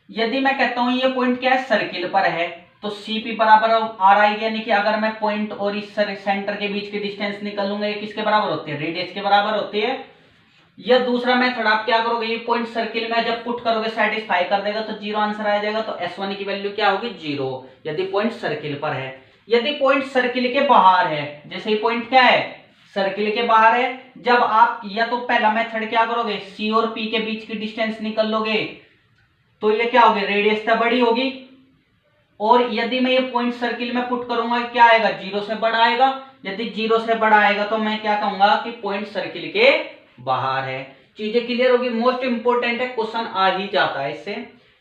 यदि मैं कहता हूं ये पॉइंट क्या है? सर्किल पर है, तो CP बराबर R आएगी, यानी कि अगर मैं पॉइंट और इस सेंटर के बीच की डिस्टेंस निकालूंगा, ये किसके बराबर होती है? रेडियस के बराबर होती है। या दूसरा मेथड, आप क्या करोगे? ये पॉइंट सर्किल में जब पुट करोगे सेटिस्फाई कर देगा तो 0 आंसर आ जाएगा। तो S1 की वैल्यू क्या होगी? 0, यदि पॉइंट सर्किल पर है। यदि पॉइंट सर्किल के बाहर है, जैसे ये पॉइंट क्या है? सर्किल के बाहर है, जब आप या तो पहला मेथड क्या करोगे? C और P के बीच की डिस्टेंस निकल लोगे, तो ये क्या होगी? रेडियस तो बड़ी होगी। और यदि मैं ये पॉइंट सर्किल में पुट करूंगा, क्या आएगा? 0 से बड़ा आएगा। यदि 0 से बड़ा आएगा तो मैं क्या कहूंगा कि पॉइंट सर्किल के बाहर है। चीजें क्लियर होगी? मोस्ट इंपोर्टेंट है, क्वेश्चन आ ही जाता है इससे।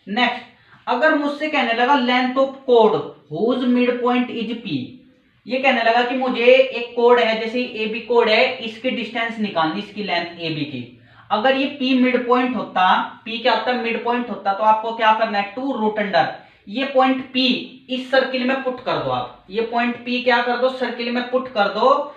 नेक्स्ट, अगर मुझसे कहने लगा लेंथ ऑफ कोड whose mid point is P, ये कहने लगा कि मुझे एक कोड है, जैसे AB कोड है, इसकी डिस्टेंस निकालनी, इसकी लेंथ AB की। अगर ये P मिड पॉइंट होता, P क्या होता है? मिड पॉइंट होता, तो आपको क्या करना है? 2 रूट अंडर ये पॉइंट P इस सर्किल में पुट कर दो। आप ये पॉइंट P क्या कर दो? सर्किल में पुट कर दो।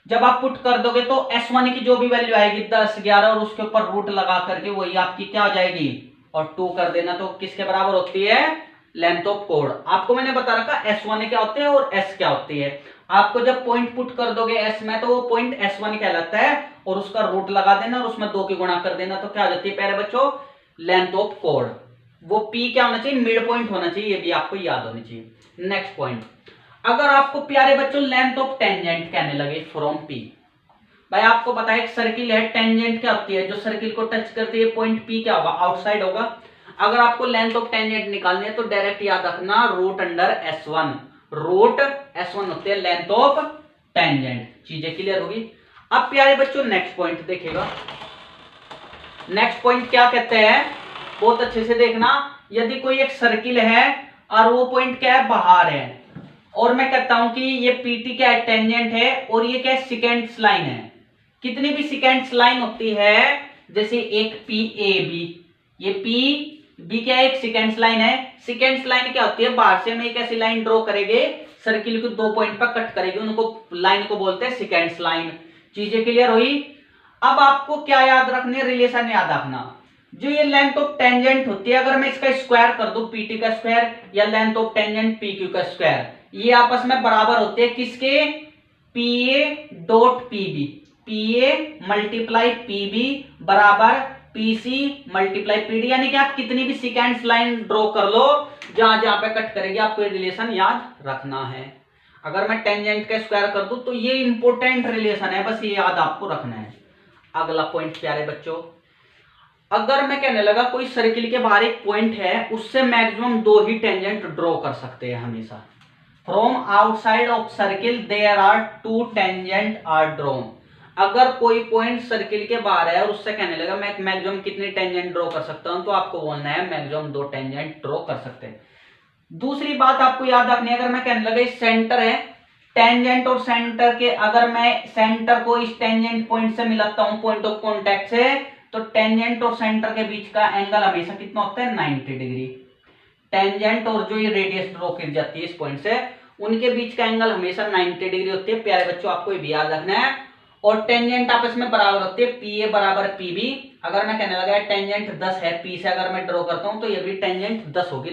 जब आप पुट कर दोगे तो S1 की जो भी वैल्यू आएगी 10 11, और उसके ऊपर रूट लगा करके वही आपकी क्या हो जाएगी? और 2 कर देना, तो किसके बराबर होती है? Length of code. आपको मैंने बता रखा S1 क्या होते हैं और S क्या होती है। आपको जब पॉइंट पुट कर दोगे एस में तो वो पॉइंट S1 कहलाता है और उसका रूट लगा देना और उसमें 2 की गुणा कर देना, तो क्या हो जाती है प्यारे बच्चों, लेंथ ऑफ कोड। वो P क्या होना चाहिए, मिड पॉइंट होना चाहिए, ये भी आपको याद होनी चाहिए। नेक्स्ट पॉइंट, अगर आपको प्यारे बच्चों लेंथ ऑफ टेंजेंट कहने लगे फ्रॉम P, भाई आपको पता है एक सर्किल है, टेंजेंट क्या होती है, जो सर्किल को टच करती है पॉइंट P क्या होगा, आउटसाइड होगा। अगर आपको लेंथ ऑफ टेंजेंट निकालनी है तो डायरेक्ट याद रखना root under S1, root S1 होते हैं लेंथ ऑफ टेंजेंट। चीजें क्लियर होगी। अब प्यारे बच्चों नेक्स्ट पॉइंट देखिएगा, नेक्स्ट पॉइंट क्या कहते हैं, बहुत अच्छे से देखना। यदि कोई एक सर्किल है और वो पॉइंट क्या है, बाहर है, और मैं कहता हूं कि ये PT क्या है, टेंजेंट है, और ये क्या है, सिकेंड्स लाइन है। कितनी भी सिकेंड्स लाइन होती है, जैसे एक PAB, ये PB क्या है, एक सिकेंड्स लाइन है। सिकेंड्स लाइन क्या होती है, बाहर से हम एक ऐसी लाइन ड्रॉ करेंगे, सर्किल को 2 पॉइंट पर कट करेगी, उनको लाइन को बोलते हैं सिकेंड्स लाइन। चीजें क्लियर हुई। अब आपको क्या याद रखने, रिलेशन याद रखना। जो ये लेंथ ऑफ टेंजेंट होती है, अगर मैं इसका स्क्वायर कर दूं PT का स्क्वायर या लेंथ ऑफ टेंजेंट PQ का स्क्वायर, ये आपस में बराबर होते हैं किसके, PA dot PB, PA multiply PB बराबर PC मल्टीप्लाई PD, यानी कि आप कितनी भी सीक्वेंस लाइन ड्रॉ कर लो, जहां जहां पे कट करेगी आपको ये रिलेशन याद रखना है। अगर मैं टेंजेंट का स्क्वायर कर दूं तो ये इंपॉर्टेंट रिलेशन है, बस ये याद आपको रखना है। अगला पॉइंट प्यारे बच्चों, अगर मैं कहने लगा कोई सर्किल के बाहर एक पॉइंट है, उससे मैक्सिमम 2 ही टेंजेंट ड्रॉ कर सकते हैं हमेशा। From outside of circle there are 2 tangent are drawn. अगर कोई पॉइंट सर्किल के बाहर है और उससे कहने लगा मैं मैक्सिमम कितनी टेंजेंट ड्रॉ कर सकता हूं, तो आपको बोलना है मैक्सिमम 2 टेंजेंट ड्रॉ कर सकते हैं। दूसरी बात आपको याद रखनी है, अगर मैं कहने लगा इस सेंटर है, टेंजेंट और सेंटर के, अगर मैं सेंटर को इस टेंजेंट पॉइंट से मिलाता हूं, पॉइंट ऑफ कॉन्टैक्ट से, तो टेंजेंट और सेंटर के बीच का एंगल हमेशा कितना होता है, 90 डिग्री। टेंजेंट और जो ये रेडियस ड्रॉ की जाती है इस पॉइंट से, उनके बीच का एंगल हमेशा 90 डिग्री होती है। प्यारे बच्चों आपको ये भी याद रखना है। और टेंजेंट आपस में बराबर होती है, PA बराबर PB। अगर मैं कहने लगा टेंजेंट 10 है, P से अगर मैं ड्रॉ करता हूं तो ये भी टेंजेंट 10 होगी,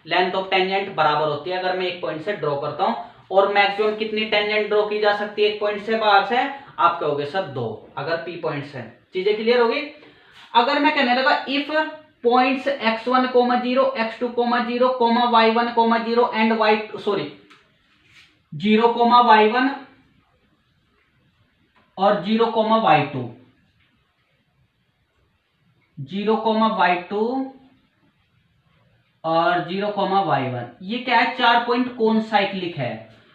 लेंथ ऑफ टेंजेंट बराबर होती है अगर मैं एक पॉइंट से ड्रॉ करता हूं। और मैक्सिमम कितनी टेंजेंट ड्रॉ की जा सकती है एक पॉइंट से, बाहर से, आप कहोगे सर 2, अगर P पॉइंट्स है। चीजें क्लियर होगी। अगर मैं कहने लगा if points x1, 0, x2, 0, y1, 0 and y2 sorry 0, y1 और 0, y2, 0, y2 और 0, y1, ये क्या है, 4 पॉइंट कौन साइक्लिक है।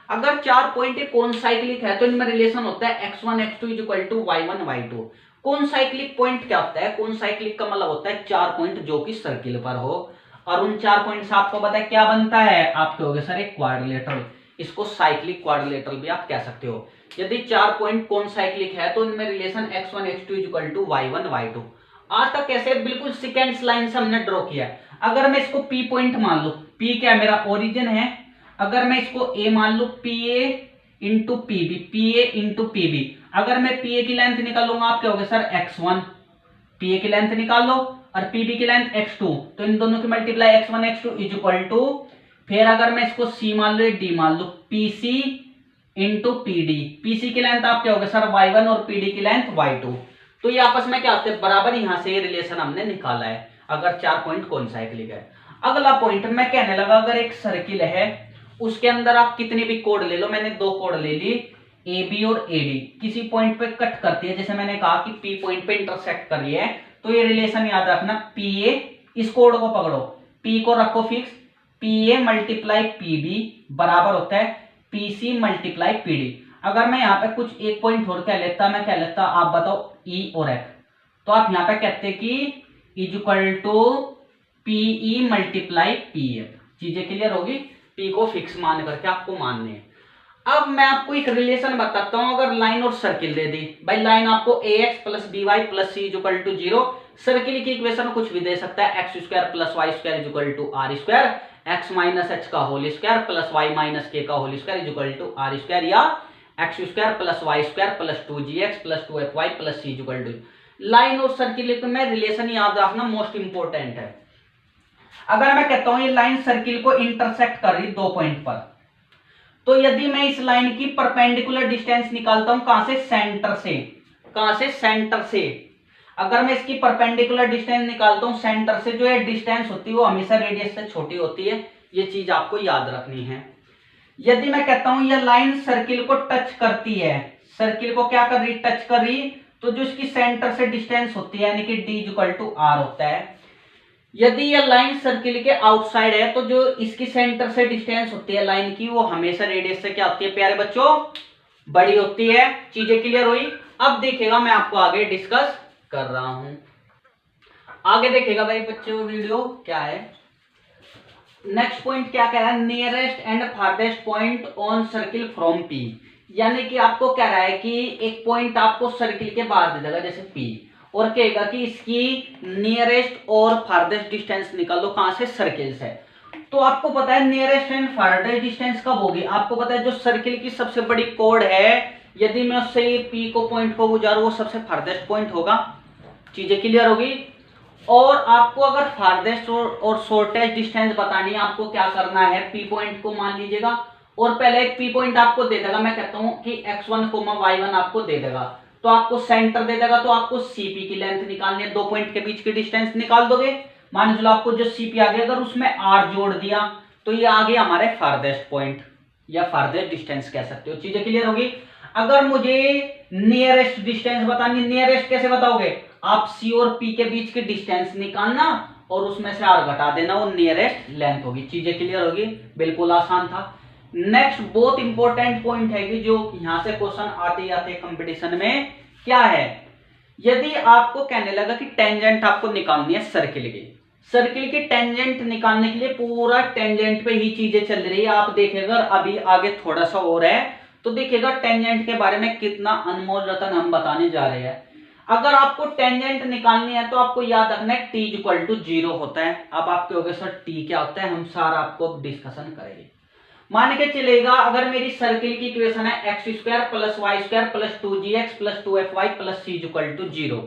अगर 4 पॉइंट कौन साइक्लिक है तो इनमें रिलेशन होता है x1, x2 equal to y1, y2। कौन साइक्लिक पॉइंट क्या होता है, कौन साइक्लिक का मतलब होता है 4 पॉइंट जो कि सर्किल पर हो, और उन 4 पॉइंट से आपको पता है क्या बनता है, आप कहोगे सर एक क्वाड्रिलेटरल, इसको साइक्लिक क्वाड्रिलेटरल भी आप कह सकते हो। यदि 4 पॉइंट कौन साइक्लिक है तो इनमें relation x1, x2 equal to y1, y2। आज तक कैसे, बिल्कुल सीक्वेंस लाइन से हमने ड्रॉ किया। अगर मैं इसको P पॉइंट मान लू, P क्या मेरा ओरिजिन है, अगर मैं इसको A मान लू, PA into PB, PA into PB, अगर मैं PA की लेंथ निकालूंगा आप क्या होगा सर x1, PA की लेंथ निकाल लो, और PB की लेंथ x2, तो इन दोनों की multiply x1, x2 is equal to, फिर अगर मैं इसको C मान लो, D मान लो, PC इंटू PD, PC की लेंथ आप क्या होगा सर y1 और PD की लेंथ y2। तो ये आपस में क्या होते हैं, बराबर। यहां से ये रिलेशन हमने निकाला है अगर 4 पॉइंट कौन साइक्लिक है। अगला पॉइंट मैं कहने लगा, अगर एक सर्किल है उसके अंदर आप कितनी भी कोड ले लो, मैंने 2 कोड ले ली, AB और AD, किसी पॉइंट पे कट करती है, जैसे मैंने कहा कि P पॉइंट पे इंटरसेक्ट कर रही है, तो ये रिलेशन याद रखना, PA, इस कोड को पकड़ो, P को रखो फिक्स, PA मल्टीप्लाई PB बराबर होता है PC मल्टीप्लाई PD। अगर मैं यहाँ पे कुछ एक पॉइंट और कह लेता, मैं कह लेता, आप बताओ E और F, तो आप यहाँ पे कहते कि is equal to PE multiply PF। चीजें क्लियर होगी। P को फिक्स मान करके आपको मानने हैं। अब मैं आपको एक रिलेशन बताता हूं, अगर लाइन और सर्किल दे दी, भाई लाइन आपको ax plus by plus c equal to 0, circle की इक्वेशन कुछ भी दे सकता है, x square plus Y square equal to are square, X minus H का whole square plus Y minus के का whole square equal to are square, या x square plus Y square plus 2gx plus 2fy plus c equal to. Line और circle में relation याद रखना most important है। अगर मैं कहता हूं ये लाइन सर्किल को इंटरसेक्ट कर रही 2 पॉइंट पर, तो यदि मैं इस लाइन की परपेंडिकुलर डिस्टेंस निकालता हूं, कहां से, सेंटर से, कहां से, सेंटर से, अगर मैं इसकी परपेंडिकुलर डिस्टेंस निकालता हूं सेंटर से, जो ये डिस्टेंस होती है वो हमेशा रेडियस से छोटी होती है, ये चीज आपको याद रखनी है। यदि मैं कहता हूं यह लाइन सर्किल को टच करती है, सर्किल को क्या कर रही, टच कर रही, तो जो इसकी सेंटर से डिस्टेंस होती है यानी कि d इक्वल टू आर होता है। यदि यह लाइन सर्किल के आउटसाइड है तो जो इसकी सेंटर से डिस्टेंस होती है लाइन की, वो हमेशा रेडियस से क्या होती है प्यारे बच्चों, बड़ी होती है। चीजें क्लियर हुई। अब देखिएगा मैं आपको आगे डिस्कस कर रहा हूं, आगे देखिएगा भाई बच्चों वीडियो क्या है। नेक्स्ट पॉइंट क्या कह रहा है, nearest and farthest point on circle from P, यानी कि आपको कह रहा है कि एक पॉइंट आपको सर्किल के बाहर दे देगा जैसे पी, और कहेगा कि इसकी नियरेस्ट और फारदेस्ट डिस्टेंस निकालो कहां से, सर्किल से। तो आपको पता है नियरेस्ट एंड फारदेस्ट डिस्टेंस कब होगी, आपको पता है जो सर्किल की सबसे बड़ी कोड है, यदि मैं उससे पी को पॉइंट को गुजारूं वो सबसे फारदेस्ट पॉइंट होगा। चीजें क्लियर होगी। और आपको अगर फारदेस्ट और शॉर्टेस्ट डिस्टेंस बतानी है, आपको क्या करना है, पी पॉइंट को मान लीजिएगा और पहले एक पी पॉइंट आपको दे देगा, मैं कहता हूं कि x1, y1 आपको दे देगा, तो आपको सेंटर दे देगा, तो आपको सीपी की लेंथ निकालनी है, दो पॉइंट के बीच की डिस्टेंस निकाल दोगे। मान लो आपको जो सीपी आ गया, अगर उसमें आर जोड़ दिया तो ये आ गया हमारे फारदेस्ट पॉइंट या फारदेस्ट डिस्टेंस कह सकते हो। चीजें क्लियर होगी। अगर मुझे नियरेस्ट डिस्टेंस बतानी, नियरेस्ट कैसे बताओगे, आप सी और पी के बीच की डिस्टेंस निकालना और उसमें से आर घटा देना, वो नियरेस्ट लेंथ होगी। चीजें क्लियर होगी, बिल्कुल आसान था। नेक्स्ट बहुत इंपॉर्टेंट पॉइंट है कि जो यहां से क्वेश्चन आते आते कंपटीशन में क्या है, यदि आपको कहने लगा कि टेंजेंट आपको निकालनी है सर्किल की, सर्किल की टेंजेंट निकालने के लिए पूरा टेंजेंट पे ही चीजें चल रही है। आप देखिएगा अभी आगे थोड़ा सा और है तो देखिएगा टेंजेंट के बारे में कितना अनमोल रतन हम बताने जा रहे हैं। अगर आपको टेंजेंट निकालनी है तो आपको याद रखना है t इक्वल टू 0 होता है। अब आप कहोगे सर t क्या होता है, हम सारा आपको डिस्कशन करेंगे। मान के चलेगा अगर मेरी सर्किल की इक्वेशन है x square plus Y square plus 2gx plus 2fy plus c equal to 0,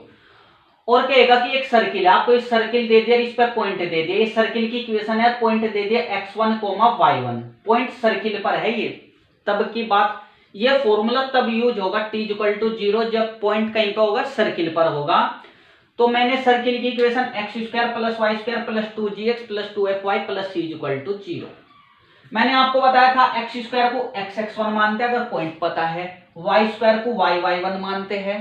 और कहेगा कि एक सर्किल है, आपको इस सर्किल दे दिया, इस पर पॉइंट दे दिया, इस सर्किल की इक्वेशन है, पॉइंट दे दिया x1, y1, पॉइंट सर्किल पर है। ये तब की बात, ये फॉर्मूला तब यूज होगा t इक्वल टू 0 जब पॉइंट कहीं पर होगा, सर्किल पर होगा। तो मैंने सर्किल की equation x square plus Y square plus 2gx plus 2fy plus c equal to 0, मैंने आपको बताया था एक्स स्क्वायर को x1 मानते हैं अगर पॉइंट पता है, वाई स्क्वायर को y1 मानते हैं,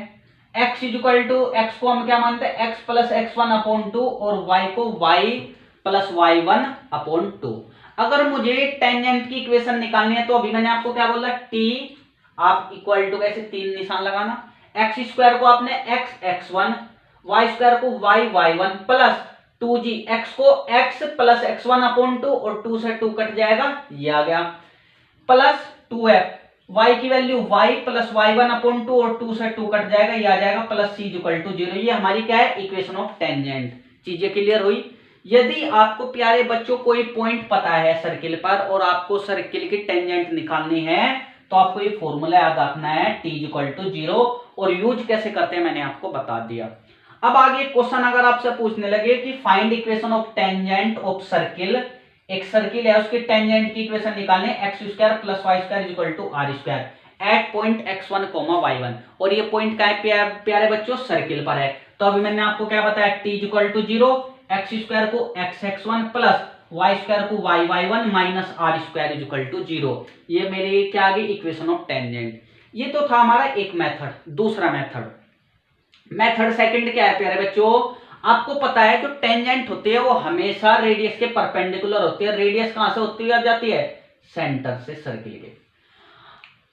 x इक्वल टू एक्स को हम क्या मानते हैं, x प्लस x1 अपॉन 2 और y को y प्लस y1 अपॉन 2। अगर मुझे टेंजेंट की इक्वेशन निकालनी है तो अभी मैंने आपको क्या बोला, t आप इक्वल टू ऐसे तीन निशान लगाना, एक्स स्क्वायर को आपने x1, वाई स्क्वायर को y1 प्लस 2g, x को x प्लस x1 अपॉन 2 और 2 से 2 कट जाएगा, ये आ गया, प्लस 2f, y की value y plus y1 upon 2 और 2 से 2 कट जाएगा, ये आ जाएगा, प्लस c इक्वल टू 0। ये हमारी क्या है, इक्वेशन ऑफ टेंजेंट। चीजें क्लियर हुई। यदि आपको प्यारे बच्चों कोई पॉइंट पता है सर्किल पर और आपको सर्किल की टेंजेंट निकालनी है तो आपको ये फॉर्मूला याद रखना है, t इक्वल टू 0, और यूज कैसे करते हैं मैंने आपको बता दिया। अब आगे क्वेश्चन अगर आपसे पूछने लगे कि find equation of tangent of circle, एक सर्किल है उसकी टेंजेंट की इक्वेशन निकालने, x square plus Y square equal to are square at point x1, y1, और ये पॉइंट का है प्यारे बच्चों, सर्किल पर है। तो अभी मैंने आपको क्या बताया, t equal to 0, x square को x1 प्लस वाई स्क्वायर को y1 minus r square equal to 0। ये मेरी क्या आ गई, इक्वेशन ऑफ टेंजेंट। ये तो था हमारा एक मेथड। दूसरा मेथड सेकंड क्या है प्यारे बच्चों, आपको पता है जो टेंजेंट होती है वो हमेशा रेडियस के परपेंडिकुलर होती है। रेडियस कहां से होती हुई जाती है, सेंटर से सर्किल के।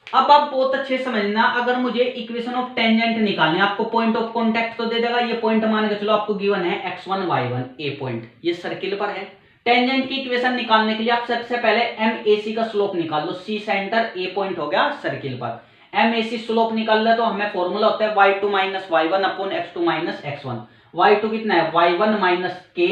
अब आप बहुत अच्छे समझना, अगर मुझे इक्वेशन ऑफ टेंजेंट निकालनी है, आपको पॉइंट ऑफ कांटेक्ट तो दे देगा, ये पॉइंट मान के चलो आपको गिवन है x1, y1, ए पॉइंट, ये सर्किल पर है। टेंजेंट की इक्वेशन निकालने के लिए आप सबसे पहले MAC का स्लोप निकाल लो, C सेंटर, ए पॉइंट हो गया सर्किल पर, MAC स्लोप निकाल ले तो हमें फॉर्मूला होता है y2 minus y1 upon x2 minus x1। y2 कितना है, y1 minus k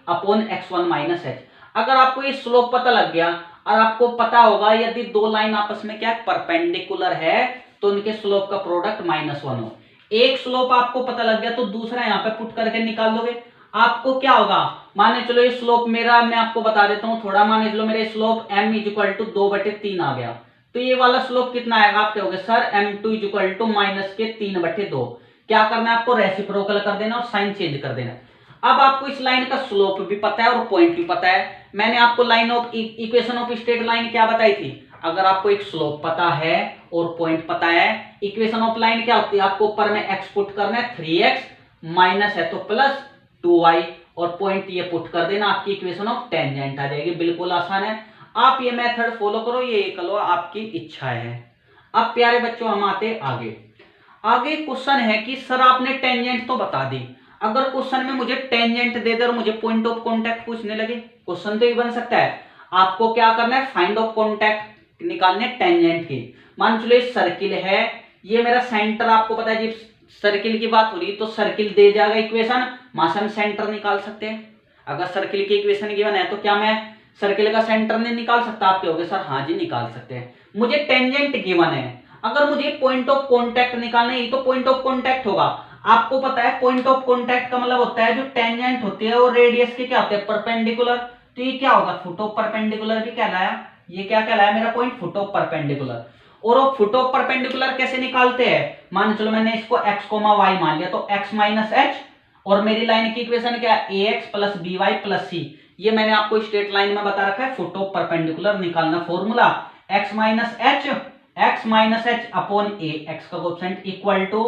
upon x1 minus h। अगर आपको ये स्लोप पता लग गया और आपको पता होगा यदि दो लाइन आपस में क्या परपेंडिकुलर है तो उनके स्लोप का प्रोडक्ट -1 हो। एक स्लोप आपको पता लग गया तो दूसरा यहाँ पे पुट करके निकाल दोगे। आपको क्या होगा, माने चलो ये स्लोप मेरा, मैं आपको बता देता हूं थोड़ा, माने चलो मेरे स्लोप m इक्वल टू 2/3 आ गया, तो ये वाला स्लोप कितना आएगा, आप कहोगे sir m2 equal to minus के 3/2। क्या करना है आपको, रेसिप्रोकल कर देना और साइन चेंज कर देना। अब आपको इस लाइन का स्लोप भी पता है और पॉइंट भी पता है। मैंने आपको line of equation of straight line क्या बताई थी, अगर आपको एक स्लोप पता है और पॉइंट पता है, इक्वेशन ऑफ लाइन क्या होती है, आपको ऊपर में x पुट करना है 3x, माइनस है तो प्लस 2y, और पॉइंट ये पुट कर देना, आपकी इक्वेशन ऑफ टेंजेंट आ जाएगी। बिल्कुल आसान है, आप ये मेथड फॉलो करो, ये करो, आपकी इच्छा है। अब प्यारे बच्चों हम आते आगे। आगे क्वेश्चन है कि सर आपने टेंजेंट तो बता दी, अगर क्वेश्चन में मुझे टेंजेंट दे दे और मुझे पॉइंट ऑफ कांटेक्ट पूछने लगे, क्वेश्चन तो ये बन सकता है, आपको क्या करना है, फाइंड ऑफ कांटेक्ट निकालने टेंजेंट की। मान चलो ये सर्किल है, ये मेरा सेंटर, आपको पता है जी सर्किल की बात हो रही तो सर्किल दे जाएगा इक्वेशन, वहां से हम सेंटर निकाल सकते हैं। अगर सर्किल की इक्वेशन गिवन है तो क्या मैं सर्किल का सेंटर नहीं निकाल सकता, आप कहोगे सर हाँ जी निकाल सकते हैं। मुझे टेंजेंट गिवन है, अगर मुझे पॉइंट ऑफ कांटेक्ट निकालना है, तो पॉइंट ऑफ कांटेक्ट होगा, आपको पता है पॉइंट ऑफ कांटेक्ट का मतलब होता है जो टेंजेंट होती है और रेडियस के क्या होते हैं, परपेंडिकुलर। तो ये क्या होगा, फुट ऑफ परपेंडिकुलर भी कहलाया, ये क्या कहलाया मेरा पॉइंट, फुट ऑफ परपेंडिकुलर। और वो फुट ऑफ परपेंडिकुलर कैसे निकालते हैं, मान चलो मैंने इसको x, y मान लिया, तो x माइनस एच, और मेरी लाइन की इक्वेशन क्या है, ax plus B Y plus C. ये मैंने आपको स्ट्रेट लाइन में बता रखा है, फुट ऑफ परपेंडिकुलर निकालना formula x minus H upon A, X का coefficient equal to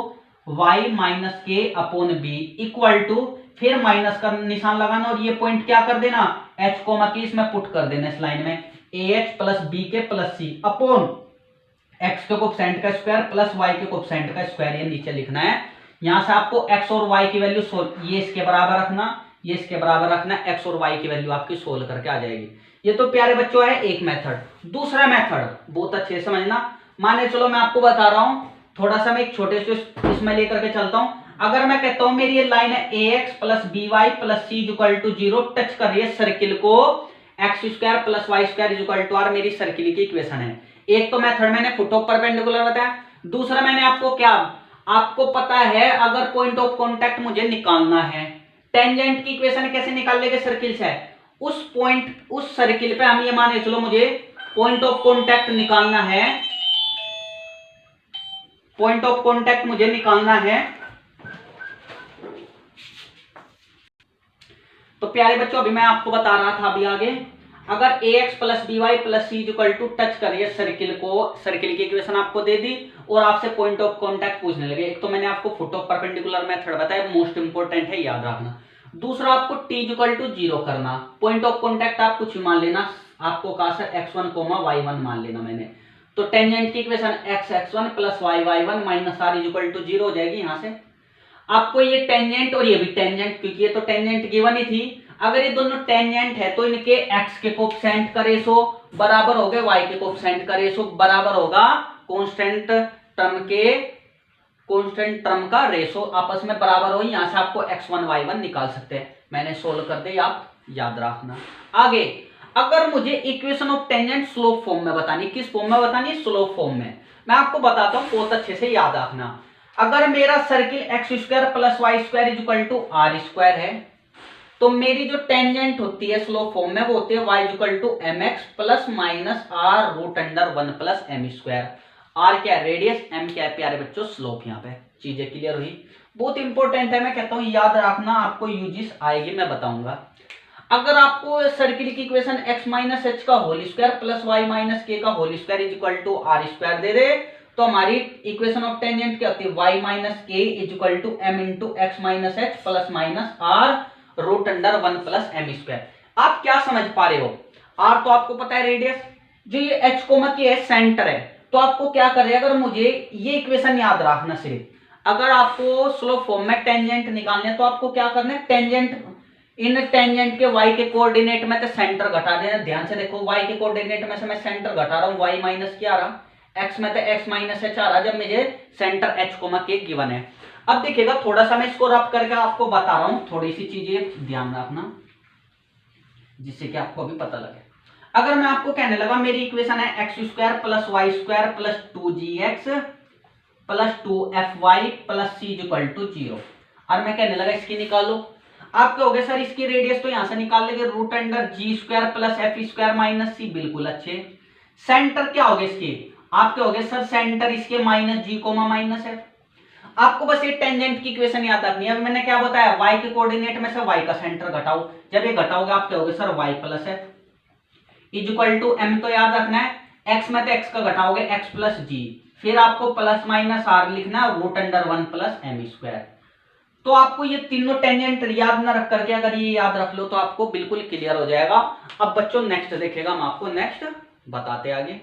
y minus K upon B equal to, फिर माइनस का निशान लगाना और ये पॉइंट क्या कर देना, h कोमा की इसमें पुट कर देना इस लाइन में, ax प्लस बी के प्लस सी अपॉन x के कोएफिशिएंट का स्क्वायर प्लस y के कोएफिशिएंट का स्क्वायर, ये नीचे लिखना है। यहां से आपको x और y की वैल्यू ये इसके बराबर रखना, ये इसके बराबर रखना, x और y की वैल्यू आपकी सोल्व करके आ जाएगी। ये तो प्यारे बच्चों है एक मेथड। दूसरा मेथड बहुत अच्छे से समझना, माने चलो मैं आपको बता रहा हूं, थोड़ा सा मैं एक छोटे से इसमें लेकर के चलता हूं। अगर मैं कहता हूं मेरी ये लाइन है ax plus B Y plus c equal to 0 touch कर रही है सर्किल को, x square plus Y square equal to r मेरी सर्किल की इक्वेशन है। एक तो मेथड मैंने फुट ऑफ परपेंडिकुलर बताया, दूसरा मैंने आपको क्या, आपको पता है अगर पॉइंट ऑफ कांटेक्ट मुझे निकालना है, टेंजेंट की इक्वेशन कैसे निकाल लेंगे सर्किल से, उस पॉइंट उस सर्किल पे हम ये माने चलो मुझे पॉइंट ऑफ कांटेक्ट निकालना है, पॉइंट ऑफ कांटेक्ट मुझे निकालना है। तो प्यारे बच्चों अभी मैं आपको बता रहा था अभी आगे, अगर ax plus B Y plus c equal to touch करिए सर्किल को, सर्किल की इक्वेशन आपको दे दी और आपसे पॉइंट ऑफ कांटेक्ट पूछने लगे, एक तो मैंने आपको फुट ऑफ परपेंडिकुलर मेथड बताया, मोस्ट इंपोर्टेंट है याद रखना। दूसरा आपको t इक्वल टू 0 करना, पॉइंट ऑफ कांटेक्ट आप कुछ मान लेना, आपको कहा सर x1 y1 मान लेना मैंने, तो टेंजेंट की equation x1 plus y1 minus r equal to 0 हो जाएगी। यहां से आपको ये टेंजेंट और ये भी टेंजेंट, क्योंकि ये तो टेंजेंट गिवन ही थी, अगर ये दोनों टेंजेंट है तो इनके x के कोएफिशिएंट का रेशो बराबर हो गए y के कोएफिशिएंट का रेशो बराबर होगा कांस्टेंट टर्म का रेशो आपस में बराबर हो। यहां से आपको x1 y1 निकाल सकते हैं, मैंने सोल्व कर दिया, आप याद रखना। आगे अगर मुझे equation of tangent slope form में बतानी, किस फॉर्म में बतानी, स्लोप फॉर्म में, मैं आपको बताता हूं, बहुत अच्छे से याद रखना। अगर मेरा circle x square plus Y square equal to are square है, तो मेरी जो टेंजेंट होती है स्लोप फॉर्म में वो होती है y equal to m x plus minus are root under 1 plus M square. R क्या है रेडियस, एम क्या है प्यारे बच्चों स्लोप। यहाँ पे चीजें क्लियर हुई, बहुत इंपॉर्टेंट है, मैं कहता हूँ याद रखना, आपको यूजिस आएगी मैं बताऊंगा। अगर आपको सर्किल की इक्वेशन x माइनस एच का whole square plus Y minus के का whole square is equal to are square दे दे, तो हमारी इक्वेशन ऑफ टेंजेंट क्या होती है, y माइनस के is equal to M into x minus H plus minus are root under 1 plus M square. आप क्या समझ पा रहे हो, r तो आपको पता है रेडियस, जो ये h कोमा की है सेंटर है, तो आपको क्या कर रहे हैं, अगर मुझे ये इक्वेशन याद रखना सिर्फ, अगर आपको स्लोप फॉर्म में टेंजेंट निकालने है तो आपको क्या करना है, टेंजेंट इन टेंजेंट के y के कोऑर्डिनेट में तो सेंटर घटा देना। ध्यान से देखो y के कोऑर्डिनेट में से मैं सेंटर घटा रहा हूं, y माइनस क्या आ रहा, x में तो x माइनस एच आ रहा, जब मुझे सेंटर h कोमा के गिवन है। अब देखिएगा थोड़ा सा मैं इसको रब करके आपको बता रहा हूं, थोड़ी सी चीजें ध्यान रखना जिससे कि आपको अभी पता लगे। अगर मैं आपको कहने लगा मेरी इक्वेशन है x square plus Y square plus 2gx plus 2fy plus c equal to 0, और मैं कहने लगा इसकी निकालो, आप कहोगे सर इसकी रेडियस तो यहां से निकाल लेंगे root under G square plus F square minus C, बिल्कुल अच्छे। सेंटर क्या हो गए इसके, आपके हो गए सर सेंटर इसके माइनस जी कोमा माइनस एफ। आपको बस ये टेंजेंट की इक्वेशन याद रखनी है। अभी मैंने क्या बताया, y के कोऑर्डिनेट में से y का सेंटर घटाओ, जब ये घटाओगे आपके हो गए sir y plus f equal to m, तो याद रखना है x में तो x का घटाओगे x प्लस जी, फिर आपको प्लस माइनस आर लिखना है root under 1 plus M square. तो आपको ये तीनों टेंजेंट याद ना रख करके अगर ये याद रख लो तो आपको बिल्कुल क्लियर हो जाएगा। अब बच्चों नेक्स्ट देखेगा, हम आपको नेक्स्ट बताते आगे।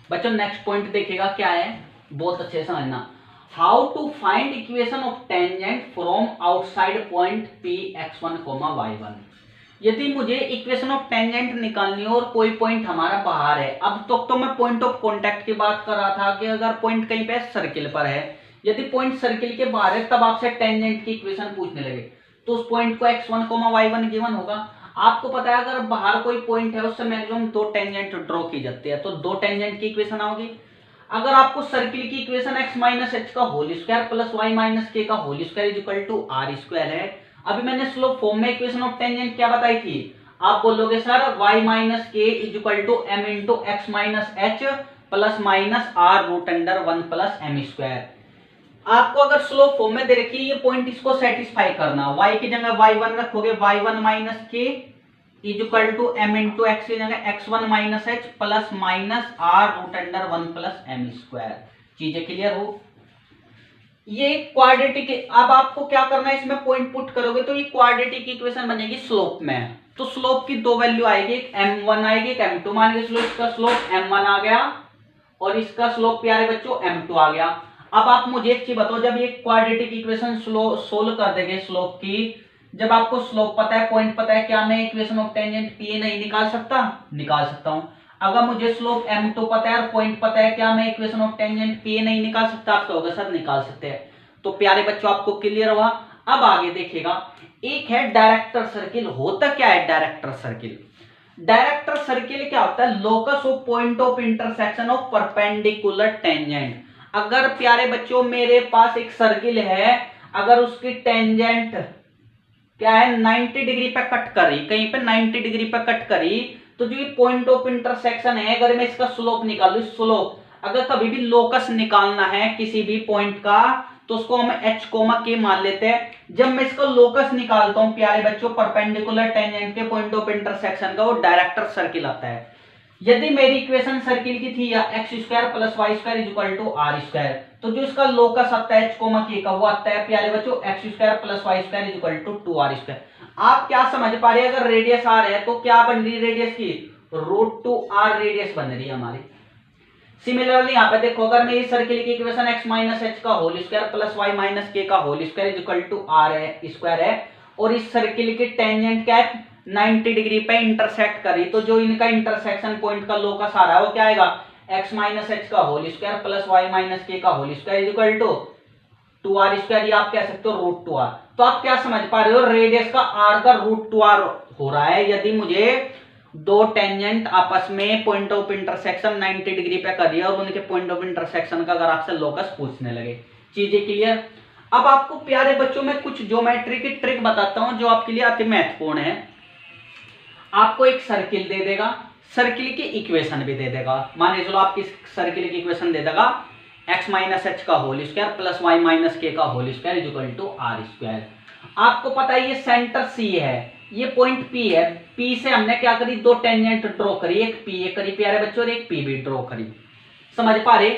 बच्चों नेक्स्ट पॉइंट देखिएगा क्या है, बहुत अच्छे से समझना। How to find equation of tangent from outside point p x1, y1। यदि मुझे इक्वेशन ऑफ टेंजेंट निकालनी हो और कोई पॉइंट हमारा बाहर है, अब तो मैं पॉइंट ऑफ कांटेक्ट की बात कर रहा था कि अगर पॉइंट कहीं पे सर्किल पर है, यदि पॉइंट सर्किल के बाहर है तब आपसे टेंजेंट की इक्वेशन पूछने लगे तो उस पॉइंट को x1, y1 गिवन होगा। आपको पता है अगर बाहर कोई पॉइंट है उससे मैक्सिमम 2 टेंजेंट ड्रॉ की जाती है, तो 2 टेंजेंट की इक्वेशन आओगी। अगर आपको सर्किल की इक्वेशन x माइनस एच का whole square plus Y minus के का whole square is equal to are square है। अभी मैंने स्लोप फॉर्म में इक्वेशन ऑफ टेंजेंट क्या बताई थी, आप बोलोगे सर y माइनस के is equal to M into x minus H plus minus are root under 1 plus M square. आपको अगर स्लोप फॉर्म में दे रखी है ये पॉइंट, इसको सेटिस्फाई करना, y की जगह y1 रखोगे y1 माइनस के is equal to M into x की जगह x1 minus H plus minus are root under 1 plus M square. चीजें क्लियर हो, ये क्वाड्रेटिक। अब आपको क्या करना है, इसमें पॉइंट पुट करोगे तो ये क्वाड्रेटिक इक्वेशन बनेगी स्लोप में। तो स्लोप की 2 वैल्यू आएगी, एक m1 आएगी एक m2। मान लीजिए स्लोप, इसका स्लोप m1 आ गया और इसका स्लोप प्यारे बच्चों m2 आ गया। अब आप मुझे एक चीज बताओ, जब ये क्वाड्रेटिक इक्वेशन सोल्व कर देंगे स्लोप की, जब आपको स्लोप पता है पॉइंट पता है, क्या मैं इक्वेशन ऑफ टेंजेंट पी नहीं निकाल सकता, निकाल सकता हूं। अगर मुझे स्लोप m2 पता है और पॉइंट पता है, क्या मैं इक्वेशन ऑफ टेंजेंट पी नहीं निकाल सकता, आप कहोगे सर निकाल सकते हैं। तो प्यारे बच्चों आपको क्लियर हुआ। अब आगे देखिएगा, एक है डायरेक्टर सर्किल। होता क्या है डायरेक्टर सर्किल, डायरेक्टर सर्किल क्या होता है, locus of point of intersection of perpendicular tangent. अगर प्यारे बच्चों मेरे पास एक सर्किल है, अगर उसकी टेंजेंट क्या है 90 डिग्री पे कट करी, कहीं पे 90 डिग्री पे कट करी, तो जो ये पॉइंट ऑफ इंटरसेक्शन है, अगर मैं इसका स्लोप निकालू, स्लोप अगर कभी भी लोकस निकालना है किसी भी पॉइंट का तो उसको हम h के मान लेते हैं। जब मैं इसका लोकस निकालता हूं प्यारे बच्चों परपेंडिकुलर टेंजेंट के पॉइंट ऑफ इंटरसेक्शन का, वो डायरेक्टर सर्किल आता है। यदि मेरी इक्वेशन सर्किल की थी या x square plus Y square is equal to are square, तो जो इसका लोकस आता है h के का, वो आता है प्यारे बच्चों x square plus Y square is equal to 2r square. आप क्या समझ पा रहे हैं, अगर रेडियस r है तो क्या बन रही है रेडियस की, रूट 2r रेडियस बन रही है हमारी। सिमिलरली यहाँ पे देखो, अगर मेरी सर्किल की इक्वेशन x माइनस एच का whole square plus Y minus के का whole square is equal to r है स्क्वायर है, और इस सर्किल की टेंजेंट क्या है 90 डिग्री पे इंटरसेक्ट करी, तो जो इनका इंटरसेक्शन पॉइंट का लोकस आ रहा है वो क्या आएगा, x माइनस एच का whole square plus Y minus के का whole square is equal to 2r square, या आप कह सकते हो रूट 2r। तो आप क्या समझ पा रहे हो, रेडियस का r का रूट 2r हो रहा है यदि मुझे दो टेंजेंट आपस में पॉइंट ऑफ इंटरसेक्शन 90 डिग्री पे कर दिया और उनके पॉइंट ऑफ इंटरसेक्शन का अगर आपसे लोकस पूछने लगे। चीजें क्लियर। अब आपको प्यारे बच्चों में कुछ ज्योमेट्री की ट्रिक बताता हूं जो आपके लिए अति महत्वपूर्ण है। आपको एक सर्किल दे देगा, सर्किल की इक्वेशन भी दे देगा। मान लीजिए आपकी सर्किल की इक्वेशन दे देगा x माइनस एच का whole square plus Y minus के का whole square is equal to are square. आपको पता है ये सेंटर C है, ये पॉइंट P है, P से हमने क्या करी, दो टेंजेंट ड्रॉ करी, एक P ए करी प्यारे बच्चों और एक P बी ड्रॉ करी। समझ पा रहे।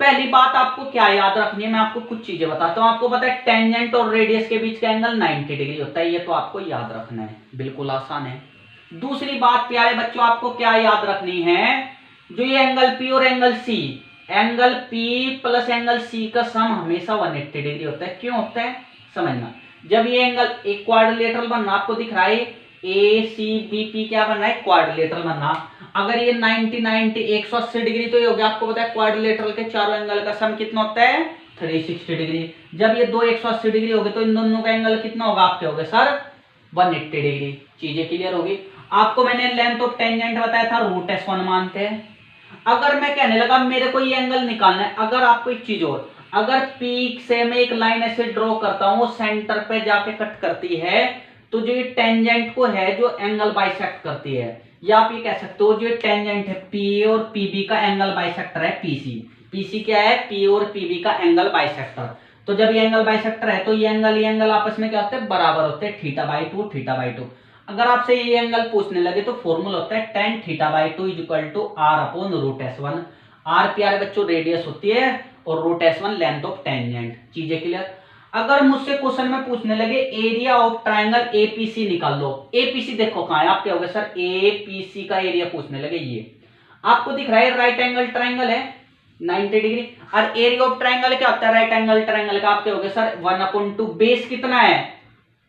पहली बात आपको क्या याद रखनी है, मैं आपको कुछ चीजें बताता हूं। आपको पता है टेंजेंट और रेडियस के बीच का एंगल 90 डिग्री होता है, ये तो आपको याद रखना है, बिल्कुल आसान है। दूसरी बात प्यारे बच्चों आपको क्या याद रखनी है, जो ये एंगल P और angle C, angle P plus angle C का सम हमेशा 180 डिग्री होता है। क्यों होता है समझना, जब ये एंगल एक क्वाड्रिलेटरल बनना आपको दिख रहा है, ACBP क्या बनना है, क्वाड्रिलेटरल बनना। अगर ये 90 90 180 डिग्री तो ये हो गया, आपको पता है क्वाड्रिलेटरल के चारों एंगल का सम कितना होता है 360 डिग्री। जब ये दो 180 डिग्री हो गए तो इन दोनों का एंगल कितना होगा, आपके हो गए सर 180 डिग्री। चीजें क्लियर होगी। आपको मैंने लेंथ ऑफ टेंजेंट बताया था, रूट S1 मानते हैं। अगर मैं कहने लगा मेरे को ये एंगल निकालना है, अगर आपको एक चीज और, अगर पीक से मैं एक लाइन ऐसे ड्रॉ करता हूं, वो सेंटर पे जाके कट करती है, तो जो ये टेंजेंट को है जो एंगल बाइसेक्ट करती है, या आप ये कह सकते हो जो टेंजेंट है पी और पीबी का एंगल बाइसेक्टर है पीसी। पीसी क्या है? पी और पीबी का एंगल बाइसेक्टर। तो जब ये एंगल बाइसेक्टर है तो ये एंगल आपस में क्या होते हैं? बराबर होते हैं, theta by to theta by to. अगर आपसे ये एंगल पूछने लगे तो फॉर्मूला होता है tan theta by two is equal to r upon root s one. R प्यारे बच्चों रेडियस होती है और root s one length of tangent. चीजें क्लियर? अगर मुझसे क्वेश्चन में पूछने लगे एरिया ऑफ ट्राइंगल एपीसी निकाल लो। एपीसी देखो कहां है? आप क्या होगा सर? एपीसी का एरिया पूछने लगे, ये आपको दिख रहा है राइट एंगल ट्राइंगल है 90 डिग्री। और एरिया ऑफ ट्राइंगल क्या होता है? राइट एंगल ट्राइंगल का आप क्या होगा सर? 1/2। बेस कितना है?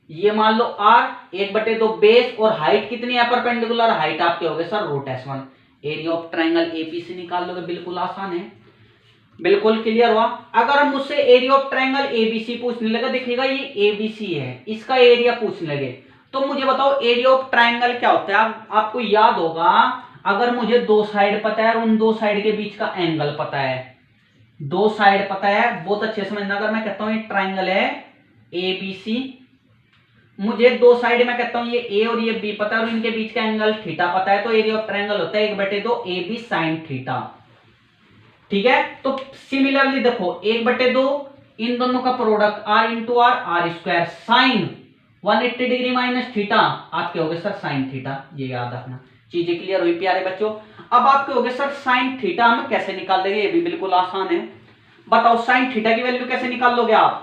ये मान लो आर, 1/2 बेस, और हाइट कितनी है? परपेंडिकुलर हाइट आप क्या होगा sir? Root s one. Area of triangle APC निकाल लोगे, बिल्कुल आसान है, बिल्कुल क्लियर हुआ। अगर हम मुझसे एरिया ऑफ ट्राइंगल एबीसी पूछने लगा, देखिएगा ये एबीसी है, इसका एरिया पूछने लगे तो मुझे बताओ एरिया ऑफ ट्राइंगल क्या होता है? आपको याद होगा, अगर मुझे दो साइड पता है और उन दो साइड के बीच का एंगल पता है, दो साइड पता है, बहुत अच्छे से समझना। अगर मैं कहता हूं ये ट्राइंगल है एबीसी, मुझे दो साइड में कहता हूं ये ए और ये बी पता है और इनके बीच का एंगल थीटा पता है, तो एरिया ऑफ ट्राइंगल होता है 1/2 ए बी साइन थीटा। ठीक है, तो सिमिलरली देखो 1/2 इन दोनों का product r into r, r square sine 180 degree minus theta, आपके हो गए सर साइन थीटा। ये याद रखना। चीजें क्लियर हुई प्यारे बच्चों? अब आपके हो गए सर साइन थीटा हम कैसे निकाल लेंगे? ये भी बिल्कुल आसान है। बताओ साइन थीटा की वैल्यू कैसे निकाल लोगे आप?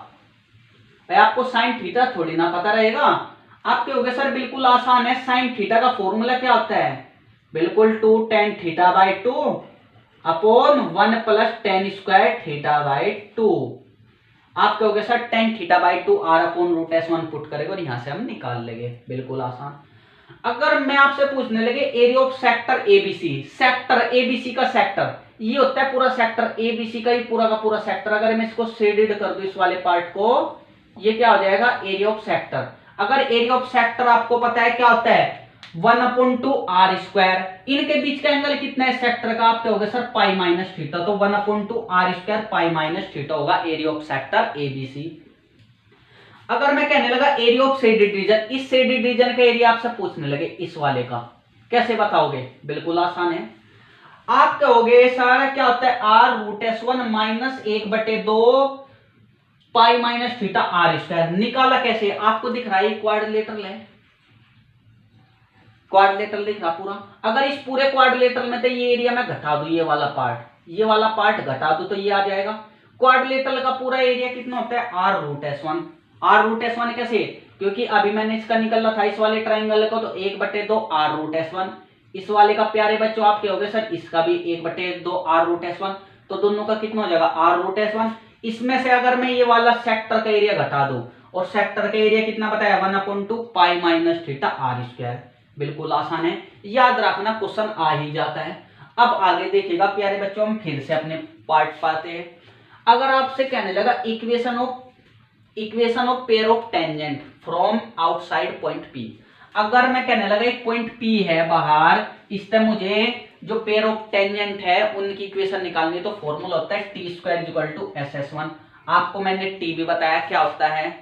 भाई आपको साइन थीटा थोड़ी ना पता रहेगा। आपके हो गए सर बिल्कुल आसान है। साइन थीटा का फॉर्मूला क्या होता है? बिल्कुल 2 tan theta by 2 upon 1 plus tan square theta by 2। आप कहोगे sir tan theta by 2 r upon root s one put करेगा और यहां से हम निकाल लेंगे, बिल्कुल आसान। अगर मैं आपसे पूछने लगे area of sector ABC, sector ABC का सेक्टर ये होता है पूरा सेक्टर एबीसी का, ये पूरा का पूरा सेक्टर। अगर मैं इसको शेडेड कर दूं इस वाले पार्ट को, ये क्या हो जाएगा? Area of sector. अगर एरिया ऑफ सेक्टर आपको पता है क्या होता है? 1/2 आर स्क्वायर। इनके बीच का एंगल कितना है सेक्टर का? आप क्या होगा सर? पाई माइनस थीटा। तो 1/2 r square pi minus theta होगा एरिया ऑफ सेक्टर एबीसी। अगर मैं कहने लगा एरिया ऑफ शेडेड रीजन, इस शेडेड रीजन का एरिया आपसे पूछने लगे इस वाले का, कैसे बताओगे? बिल्कुल आसान है। आप कहोगे सर क्या होता है? R root s one minus 1/2 pi minus theta r square. निकाला कैसे? आपको दिख रहा है क्वाड्रिलेटरल है, क्वाड्रिलेटरल दिख रहा पूरा। अगर इस पूरे क्वाड्रिलेटरल में तो ये एरिया मैं घटा दूं, ये वाला पार्ट घटा दूं तो ये आ जाएगा। क्वाड्रिलेटरल का पूरा एरिया कितना होता है? R root s one. R root s one कैसे? क्योंकि अभी मैंने इसका निकला था इस वाले ट्राइंगल को, तो 1/2 आर रूट एस वन। इस वाले का प्यारे बच्चों आप क्या हो गए सर? इसका भी 1/2 आर रूट एस वन। तो दोनों का कितना हो जाएगा? R root s one. इसमें से अगर मैं ये वाला सेक्टर का एरिया घटा दूं, और सेक्टर का एरिया कितना बताया? 1/2 pi minus theta r square. बिल्कुल आसान है, याद रखना, क्वेश्चन आ ही जाता है। अब आगे देखिएगा प्यारे बच्चों, हम फिर से अपने पार्ट पाते हैं। अगर आपसे कहने लगा equation of pair of tangent from outside point P. अगर मैं कहने लगा एक पॉइंट पी है बाहर, इस पर मुझे जो पेयर ऑफ टेंजेंट है उनकी इक्वेशन निकालनी है, तो फॉर्मूला होता है t square equal to s s one. आपको मैंने टी भी बताया क्या होता है,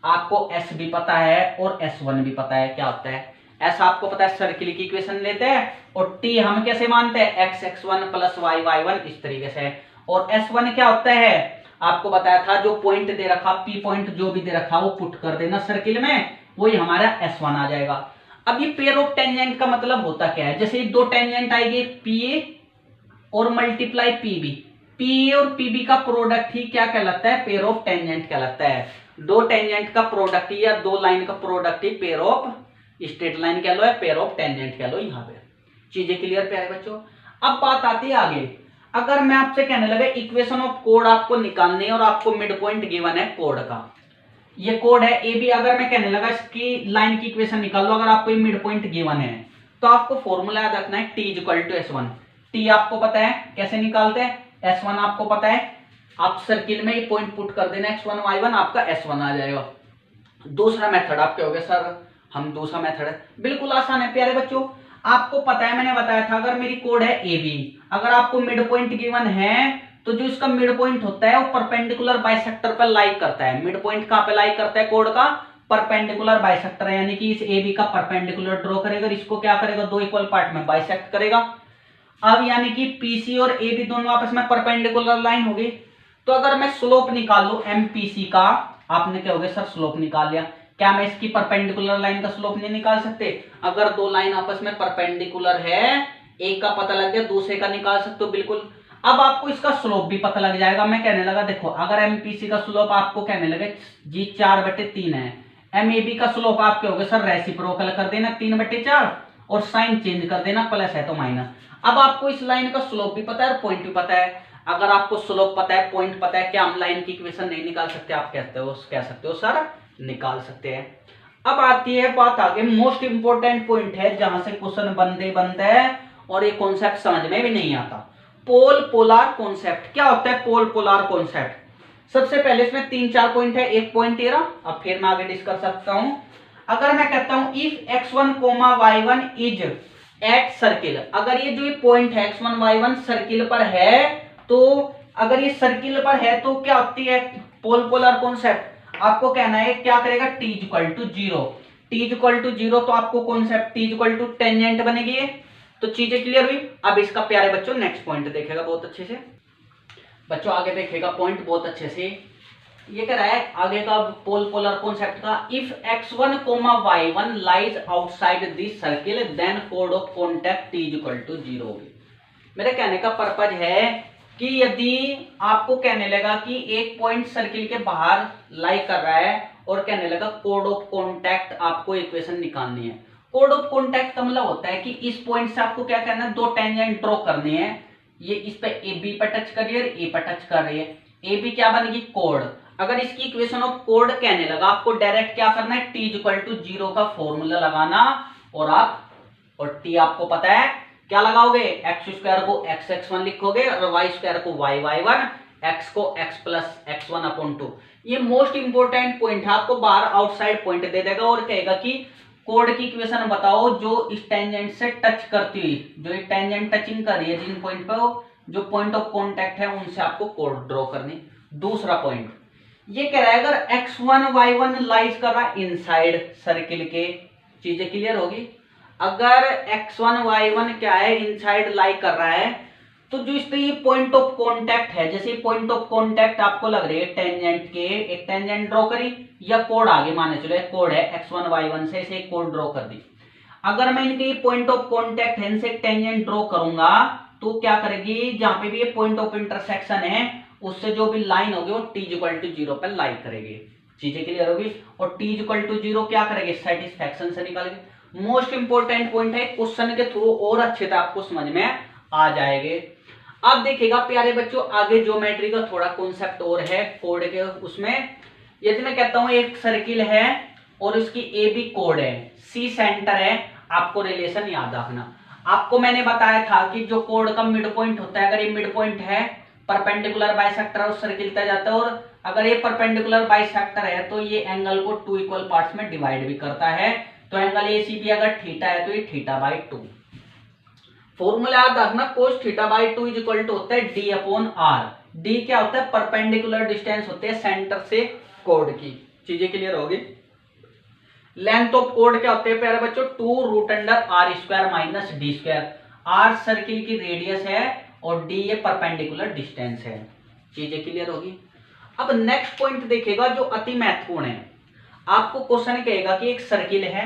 आपको एस भी पता है और एस वन भी पता है क्या होता है। एस आपको पता है सर्किल की इक्वेशन लेते हैं, और टी हम कैसे मानते हैं? X x one plus y y one, इस तरीके से। और एस वन क्या होता है? आपको बताया था जो पॉइंट दे रखा, पी पॉइंट जो भी दे रखा वो पुट कर देना सर्किल में, वही हमारा एस वन आ जाएगा। अब ये पेयर ऑफ टेंजेंट का मतलब होता क्या है? जैसे दो टेंजेंट आएगी पी ए और मल्टीप्लाई पीबी, पी ए और पीबी का प्रोडक्ट ही क्या कहलाता है? पेयर ऑफ टेंजेंट कहलाता है। दो टेंजेंट का प्रोडक्ट या दो लाइन का product he pair of straight line कह लो या पेयर ऑफ टेंजेंट कह लो। यहाँ पे चीजें क्लियर प्यारे बच्चों? अब बात आती है आगे। अगर मैं आपसे कहने लगा इक्वेशन ऑफ कोड आपको निकालनी है और आपको मिड पॉइंट गिवन है कोड का, ये कोड है ए बी। अगर मैं कहने लगा इसकी लाइन की इक्वेशन निकाल लो, अगर आपको मिड पॉइंट गिवन है तो आपको फॉर्मूला याद रखना है t equal to s one. T आपको पता है कैसे निकालते हैं, एस वन आपको पता है, आप सर्किल में ये पॉइंट पुट कर देना एक्स वन वाई वन, आपका एस वन आ जाएगा। दूसरा मेथड आप कहोगे सर हम दूसरा मेथड है, बिल्कुल आसान है प्यारे बच्चों। आपको पता है मैंने बताया था अगर मेरी कोड है ए बी, अगर आपको मिड पॉइंट गिवन है तो जो इसका मिड पॉइंट होता है वो परपेंडिकुलर बाइसेक्टर पर लाई करता है। मिड पॉइंट कहां पे लाई करता है कोड का? परपेंडिकुलर बाइसेक्टर है, यानी कि इस ए बी का परपेंडिकुलर ड्रॉ करेगा, इसको क्या करेगा, दो इक्वल पार्ट में बाइसेक्ट करेगा। अब यानी कि पीसी और ए बी दोनों आपस में परपेंडिकुलर लाइन होगी। तो अगर मैं स्लोप निकाल लूं एमपीसी का, आपने क्या हो गया सर स्लोप निकाल लिया, क्या मैं इसकी परपेंडिकुलर लाइन का स्लोप नहीं निकाल सकते? अगर दो लाइन आपस में परपेंडिकुलर है, एक का पता लग गया, दूसरे का निकाल सकते हो, बिल्कुल। अब आपको इसका स्लोप भी पता लग जाएगा। मैं कहने लगा देखो, अगर एमपीसी का स्लोप आपको कहने लगे जी 4/3 है, एमएबी का स्लोप आपके हो गए सर रेसिप्रोकल कर देना 3/4 और साइन चेंज कर देना, प्लस है तो माइनस। अब आपको इस लाइन का स्लोप भी पता है और पॉइंट भी पता है। अगर आपको स्लोप पता है, पॉइंट पता है, क्या हम लाइन की इक्वेशन नहीं निकाल सकते? आप कह सकते हो सर निकाल सकते हैं। अब आती है बात आगे, मोस्ट इंपोर्टेंट पॉइंट है जहां से क्वेश्चन बनते हैं और ये कॉन्सेप्ट समझ में भी नहीं आता। पोल पोलार कॉन्सेप्ट क्या होता है? पोल पोलार कॉन्सेप्ट सबसे पहले इसमें 3-4 पॉइंट है, एक पॉइंट तेरा, अब फिर मैं आगे डिस्कस सकता हूं। अगर मैं कहता हूं if x1, y1 is eight circle, अगर ये जो ये पॉइंट है x1, y1 सर्किल पर है, तो अगर ये सर्किल पर है तो क्या होती है पोल पोलर कॉन्सेप्ट? आपको कहना है क्या करेगा, t equal to 0, t equal to 0, तो आपको concept t equal to tangent बनेगी। तो चीजें क्लियर हुई। अब इसका प्यारे बच्चों नेक्स्ट पॉइंट देखेगा बहुत अच्छे से, बच्चों आगे देखेगा पॉइंट बहुत अच्छे से। ये कह रहा है आगे का पोल पोलर कॉन्सेप्ट का, if x1, y1 lies outside this circle then कोड of contact t equal to 0 होगी। मेरे कहने का पर्पज है कि यदि आपको कहने लगा कि एक पॉइंट सर्किल के बाहर लाई कर रहा है और कहने लगा कोड ऑफ कॉन्टैक्ट आपको इक्वेशन निकालनी है। कोड ऑफ कॉन्टैक्ट का मतलब होता है कि इस पॉइंट से आपको क्या करना है, दो टेंजेंट ड्रॉ करने हैं। ये इस पे ए बी पर टच कर रही है और ए पर टच कर रही है, ए बी क्या बनेगी, कोड। अगर इसकी इक्वेशन ऑफ कोड कहने लगा, आपको डायरेक्ट क्या करना है, t इक्वल टू 0 का फॉर्मूला लगाना, और t आपको पता है क्या लगाओगे, x² को x(x1) लिखोगे और y² को y(y1), x को x प्लस x1/2। ये मोस्ट इंपोर्टेंट पॉइंट है, आपको बाहर आउटसाइड पॉइंट दे देगा और कहेगा कि कोड की इक्वेशन बताओ जो इस टेंजेंट से टच करती हुई, जो ये टेंजेंट टचिंग कर रही है जिन पॉइंट पे, जो पॉइंट ऑफ कांटेक्ट है उनसे आपको कोड ड्रॉ करनी। दूसरा पॉइंट ये कह रहा है अगर x1, y1 लाइज कर रहा है इनसाइड सर्किल के, चीजें क्लियर होगी। अगर x1, y1 क्या है, इनसाइड लाई कर रहा है, तो जो इसके ये पॉइंट ऑफ कांटेक्ट है, जैसे पॉइंट ऑफ कांटेक्ट आपको लग रही है टेंजेंट के, एक टेंजेंट ड्रॉ करी या कोड आगे माने चलो एक कोड है x1, y1 से इसे एक कोड ड्रॉ कर दी। अगर मैं इनके पॉइंट ऑफ कांटेक्ट है इनसे एक टेंजेंट ड्रॉ करूंगा तो क्या करेगी, जहां पे भी ये पॉइंट ऑफ इंटरसेक्शन है उससे जो भी लाइन होगी वो t इक्वल टू 0 पर लाई करेगी। चीजें क्लियर होगी। और t इक्वल टू 0 क्या करेगी, सेटिस्फैक्शन से निकालेगी। मोस्ट इंपोर्टेंट पॉइंट है, क्वेश्चन के थ्रू और अच्छे से आपको समझ में आ जाएंगे। अब देखिएगा प्यारे बच्चों आगे ज्योमेट्री का थोड़ा कॉन्सेप्ट और है कोड के, उसमें यदि मैं कहता हूं एक सर्किल है और उसकी ए बी कोड है, सी सेंटर है, आपको रिलेशन याद रखना। आपको मैंने बताया था कि जो कोड का मिड पॉइंट होता है, अगर ये मिड पॉइंट है परपेंडिकुलर बाइसेक्टर उस सर्किल तक जाता है, और अगर ये परपेंडिकुलर बाइसेक्टर है तो ये एंगल को 2 इक्वल पार्ट्स में डिवाइड भी करता है। तो एंगल एसीबी अगर थीटा है तो ये θ/2। फॉर्मूला याद रखना, cos θ/2 इज इक्वल टू होता है d/r। d क्या होता है, परपेंडिकुलर डिस्टेंस होते है सेंटर से कोड की। चीजें क्लियर होगी। लेंथ ऑफ कोड क्या होते हैं प्यारे बच्चों, 2√r² - d²। r सर्किल की रेडियस है और d ये परपेंडिकुलर डिस्टेंस है। चीजें क्लियर होगी। अब नेक्स्ट पॉइंट देखिएगा जो अति महत्वपूर्ण है। आपको क्वेश्चन कहेगा कि एक सर्किल है,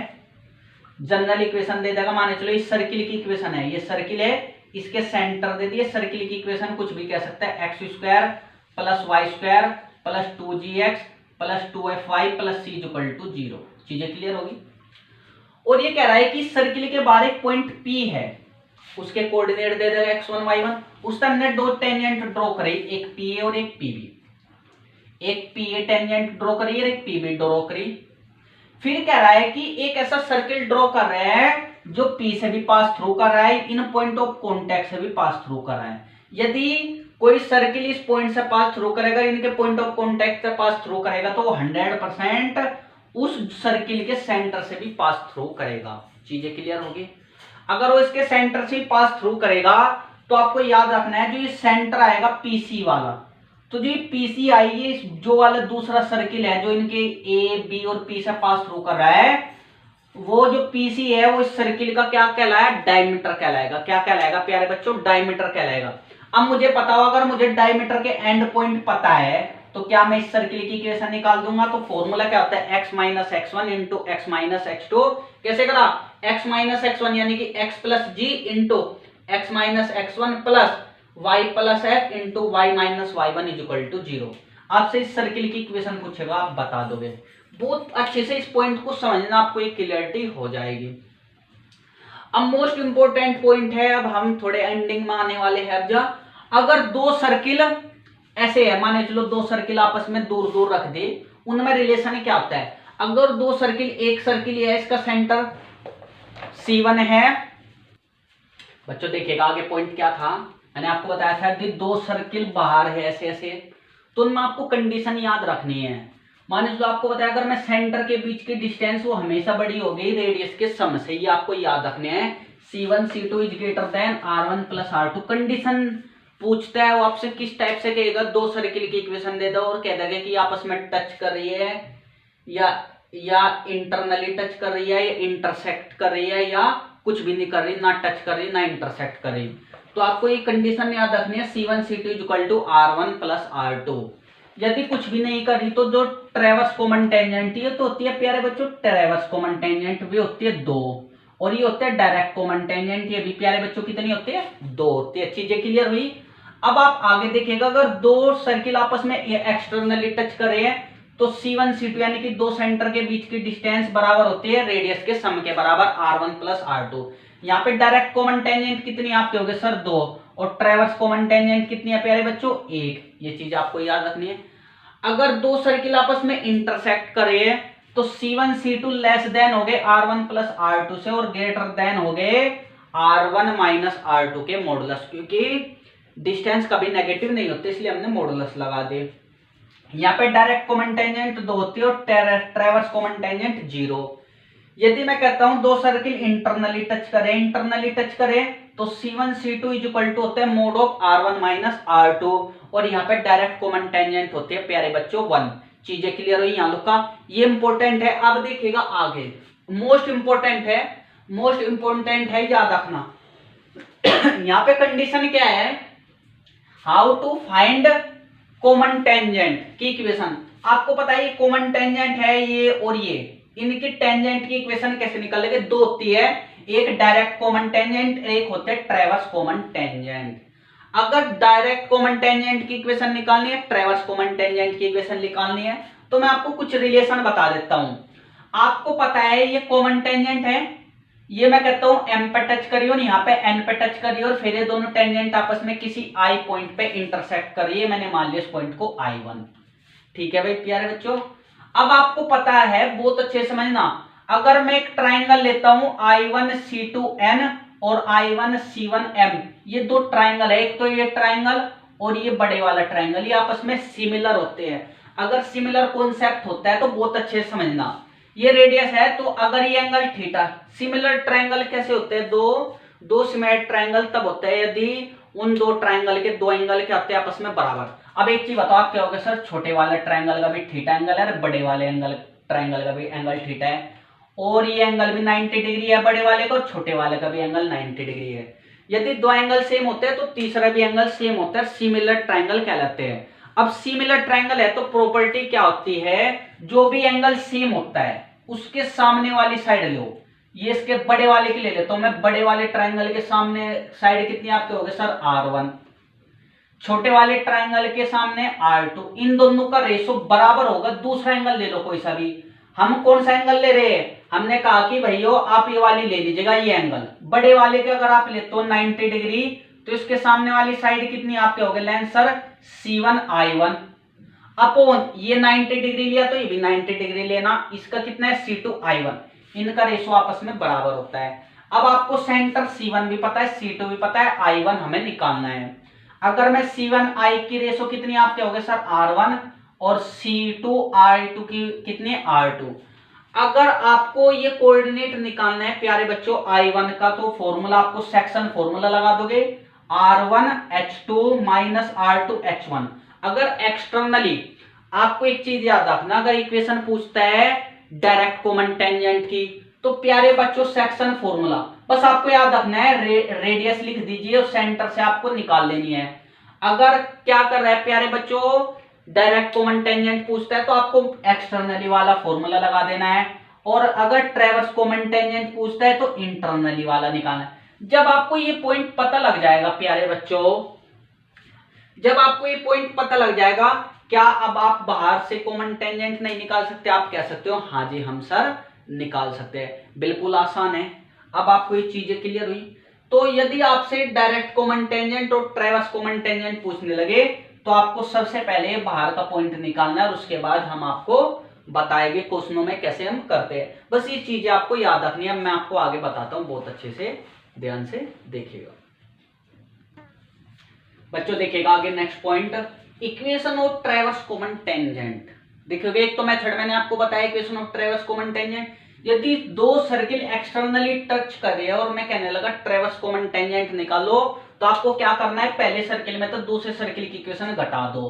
जनरल इक्वेशन दे देगा, माने चलो इस सर्किल की इक्वेशन है, ये सर्किल है, इसके सेंटर दे दिए, सर्किल की इक्वेशन कुछ भी कह सकता है, x² + y² + 2gx + 2fy + c = 0। चीजें क्लियर होगी। और ये कह रहा है कि सर्किल के बाहर एक पॉइंट P है, उसके कोऑर्डिनेट दे देगा x1, y1, उस पर हमने दो टेंजेंट ड्रॉ करे, एक PA और एक PB। एक PA टेंजेंट ड्रॉ करी और एक PB ड्रॉ करी। फिर कह रहा है कि एक ऐसा सर्किल ड्रॉ कर रहे हैं जो P से भी पास थ्रू कर रहा है, इन पॉइंट ऑफ कांटेक्ट से भी पास थ्रू कर रहा है। यदि कोई सर्किल इस पॉइंट से पास थ्रू करेगा, इनके पॉइंट ऑफ कांटेक्ट से पास थ्रू करेगा, तो वो 100% उस सर्किल के सेंटर से भी पास थ्रू करेगा। चीजें क्लियर होगी। अगर वो इसके सेंटर से पास थ्रू करेगा तो आपको याद रखना है जो ये सेंटर आएगा पीसी वाला, तो जो PCI ये जो वाला दूसरा सर्किल है जो इनके A B और P से पास थ्रू कर रहा है, वो जो PC है वो इस सर्किल का क्या कहलाएगा, डायमीटर कहलाएगा। क्या कहलाएगा प्यारे बच्चों, डायमीटर कहलाएगा। अब मुझे पता हो, अगर मुझे डायमीटर के एंड पॉइंट पता है तो क्या मैं इस सर्किल की इक्वेशन निकाल दूंगा। तो फॉर्मूला क्या होता है, x minus x1 into x minus x2। कैसे करा, x माइनस x1 यानी कि x plus g into x minus x1 plus y plus f into y minus y1 is equal to 0। आपसे इस सर्किल की इक्वेशन पूछेगा, आप बता दोगे। बहुत अच्छे से इस पॉइंट को समझना, आपको एक क्लियरिटी हो जाएगी। अब मोस्ट इंपोर्टेंट पॉइंट है, अब हम थोड़े एंडिंग में आने वाले हैं। अब अगर दो सर्किल ऐसे है, माने चलो दो सर्किल आपस में दूर दूर रख दे, उनमें रिलेशन क्या होता है। अगर दो सर्किल, एक सर्किल है इसका सेंटर C1 है, बच्चों देखिएगा आगे पॉइंट क्या था, मैंने आपको बताया था कि दो सर्किल बाहर है ऐसे ऐसे, तो उनमें आपको कंडीशन याद रखनी है। माने तो आपको बताया अगर मैं सेंटर के बीच की डिस्टेंस वो हमेशा बड़ी हो गई रेडियस के सम से, ये आपको याद रखने हैं। C1 C2 is greater than R1 plus R2। Condition पूछता है वो आपसे किस टाइप से कहेगा, दो सर्किल की इक्वेशन दे दो और कह देगा कि आपस में टच कर रही है या इंटरनली टच कर रही है या इंटरसेक्ट कर रही है या कुछ भी नहीं कर रही, ना टच कर रही ना इंटरसेक्ट कर रही। तो आपको ये कंडीशन याद रखनी है, C1 C2 is equal to R1 plus R2। यदि कुछ भी नहीं कर रही तो जो ट्रेवर्स कॉमन टेंजेंट ये तो होती है प्यारे बच्चों, ट्रेवर्स कॉमन टेंजेंट भी होती है 2, और ये होता है डायरेक्ट कॉमन टेंजेंट, ये भी प्यारे बच्चों कितनी होती है, 2 होती है। चीजें क्लियर हुई। अब आप आगे देखिएगा, अगर दो सर्किल आपस में एक्सटर्नली टच कर रहे हैं तो C1 C2 यानी कि दो सेंटर के बीच की डिस्टेंस बराबर होती है रेडियस के सम के बराबर R1 प्लस R2। यहाँ पे डायरेक्ट कॉमन टेंजेंट कितनी आपके हो गए सर, 2, और ट्रेवर्स कॉमन टेंजेंट कितनी है प्यारे बच्चों, 1। ये चीज आपको याद रखनी है। अगर दो सर्किल आपस में इंटरसेक्ट कर रहे हैं तो C1 C2 लेस देन हो गए R1 प्लस R2 से और ग्रेटर देन हो गए R1 माइनस R2 के मॉडुलस, क्योंकि डिस्टेंस कभी नेगेटिव नहीं होते इसलिए हमने मॉडुलस लगा दे। यहाँ पे डायरेक्ट कॉमन टेंजेंट 2 होती है और ट्रेवर्स कॉमन टेंजेंट 0। यदि मैं कहता हूं दो सर्किल इंटरनली टच करें तो C1 C2 is equal to होता है mode of R1 minus R2, और यहाँ पे डायरेक्ट कॉमन टेंजेंट होते हैं प्यारे बच्चों 1। चीजें क्लियर हुई यहाँ लोग का, ये इंपॉर्टेंट है। अब देखिएगा आगे मोस्ट इंपॉर्टेंट है याद रखना। यहाँ पे कंडीशन क्या है, how to find common tangent की इक्वेशन। आपको पता है ये कॉमन टेंजेंट है ये और ये, इनकी टेंजेंट की इक्वेशन कैसे निकालेंगे, दो होती है, एक डायरेक्ट कॉमन टेंजेंट, एक होते है ट्रेवर्स कॉमन टेंजेंट। अगर डायरेक्ट कॉमन टेंजेंट की इक्वेशन निकालनी है, ट्रेवर्स कॉमन टेंजेंट की इक्वेशन निकालनी है, तो मैं आपको कुछ रिलेशन बता देता हूं। आपको पता है ये कॉमन टेंजेंट है, ये मैं कहता हूं m पे टच करिए और यहाँ पे n पे टच करिए और फिर ये दोनों टेंजेंट आपस में किसी i पॉइंट पे इंटरसेक्ट करिए। मैंने मान लिया इस पॉइंट को I1। ठीक है भाई प्यारे बच्चों। अब आपको पता है, बहुत अच्छे से समझना, अगर मैं एक ट्राइंगल लेता हूं I1C2N और I1C1M, ये दो ट्राइंगल है, एक तो ये ट्राइंगल और ये बड़े वाला ट्राइंगल, ये आपस में सिमिलर होते हैं। अगर सिमिलर कॉन्सेप्ट होता है तो बहुत अच्छे से समझना, ये रेडियस है तो अगर ये एंगल थीटा, सिमिलर ट्राइंगल कैसे होते हैं, दो सिमिलर ट्राइंगल तब होते हैं यदि उन दो ट्राइंगल के दो एंगल क्या होते हैं आपस में बराबर। अब एक चीज बताओ, आप क्या होगा सर, छोटे वाले ट्राइंगल का भी थीटा एंगल है, बड़े वाले ट्राइंगल का भी एंगल थीटा है, और ये एंगल भी 90 डिग्री है बड़े वाले का और छोटे वाले का भी एंगल 90 डिग्री है। यदि दो एंगल सेम होते हैं तो तीसरा भी एंगल सेम होता है, सिमिलर ट्राइंगल कहलाते हैं। अब सिमिलर ट्राइंगल है तो प्रॉपर्टी क्या होती है, जो भी एंगल सेम होता है उसके सामने वाली साइड लो। ये इसके बड़े वाले की ले लेता हूं मैं, बड़े वाले ट्राइंगल के सामने साइड कितनी आपके होगे सर, R1, छोटे वाले ट्राइंगल के सामने R2, इन दोनों का रेशो बराबर होगा। दूसरा एंगल ले लो कोई सा भी, हम कौन सा एंगल ले रहे हैं, हमने कहा कि भैया आप ये वाली ले लीजिएगा, ये एंगल बड़े वाले के अगर आप लेते हो 90 डिग्री तो इसके सामने वाली साइड कितनी आपके हो गए लेंथ सर, C1I1 अपॉन ये 90 डिग्री लिया तो ये भी 90 डिग्री लेना, इसका कितना है C2I1, इनका रेशो आपस में बराबर होता है। अब आपको सेंटर C1 भी पता है, C2 भी पता है, I1 हमें निकालना है। अगर मैं C1I की रेशो कितनी आपके हो गए सर R1 और C2I2 की कितनी R2। अगर आपको ये कोऑर्डिनेट निकालना है प्यारे बच्चों I1 का, तो फॉर्मूला आपको सेक्शन फॉर्मूला लगा दोगे, R1H2 माइनस R2H1। अगर एक्सटर्नली आपको एक चीज याद रखना, अगर इक्वेशन पूछता है डायरेक्ट कॉमन टेंजेंट की, तो प्यारे बच्चों सेक्शन फॉर्मूला बस आपको याद रखना है, रेडियस लिख दीजिए और सेंटर से आपको निकाल लेनी है। अगर क्या कर रहा है प्यारे बच्चों, डायरेक्ट कॉमन टेंजेंट पूछता है तो आपको एक्सटर्नली वाला फॉर्मूला लगा देना है, और अगर ट्रेवर्स कॉमन टेंजेंट पूछता है तो इंटरनली वाला निकालना है। जब आपको ये पॉइंट पता लग जाएगा प्यारे बच्चों, जब आपको ये पॉइंट पता लग जाएगा, क्या अब आप बाहर से कॉमन टेंजेंट नहीं निकाल सकते? आप कह सकते हो हाँ जी हम सर निकाल सकते हैं, बिल्कुल आसान है। अब आपको ये चीजें क्लियर हुई? तो यदि आपसे डायरेक्ट कॉमन टेंजेंट और ट्रेवर्स कॉमन टेंजेंट पूछने लगे तो आपको सबसे पहले बाहर का पॉइंट निकालना है, और उसके बाद हम आपको बताएंगे क्वेश्चनों में कैसे हम करते हैं। बस ये चीजें आपको याद रखनी है, मैं आपको आगे बताता हूं, बहुत अच्छे से ध्यान से देखिएगा बच्चों। देखिएगा आगे next point, equation of ट्रेवर्स common tangent. देखिएगा एक तो मेथड मैंने आपको बताया इक्वेशन ऑफ ट्रेवर्स कॉमन टेंजेंट, यदि दो सर्किल एक्सटर्नली टच करे और मैं कहने लगा ट्रेवर्स कॉमन टेंजेंट निकालो, तो आपको क्या करना है, पहले सर्किल में तो दूसरे सर्किल की इक्वेशन घटा दो,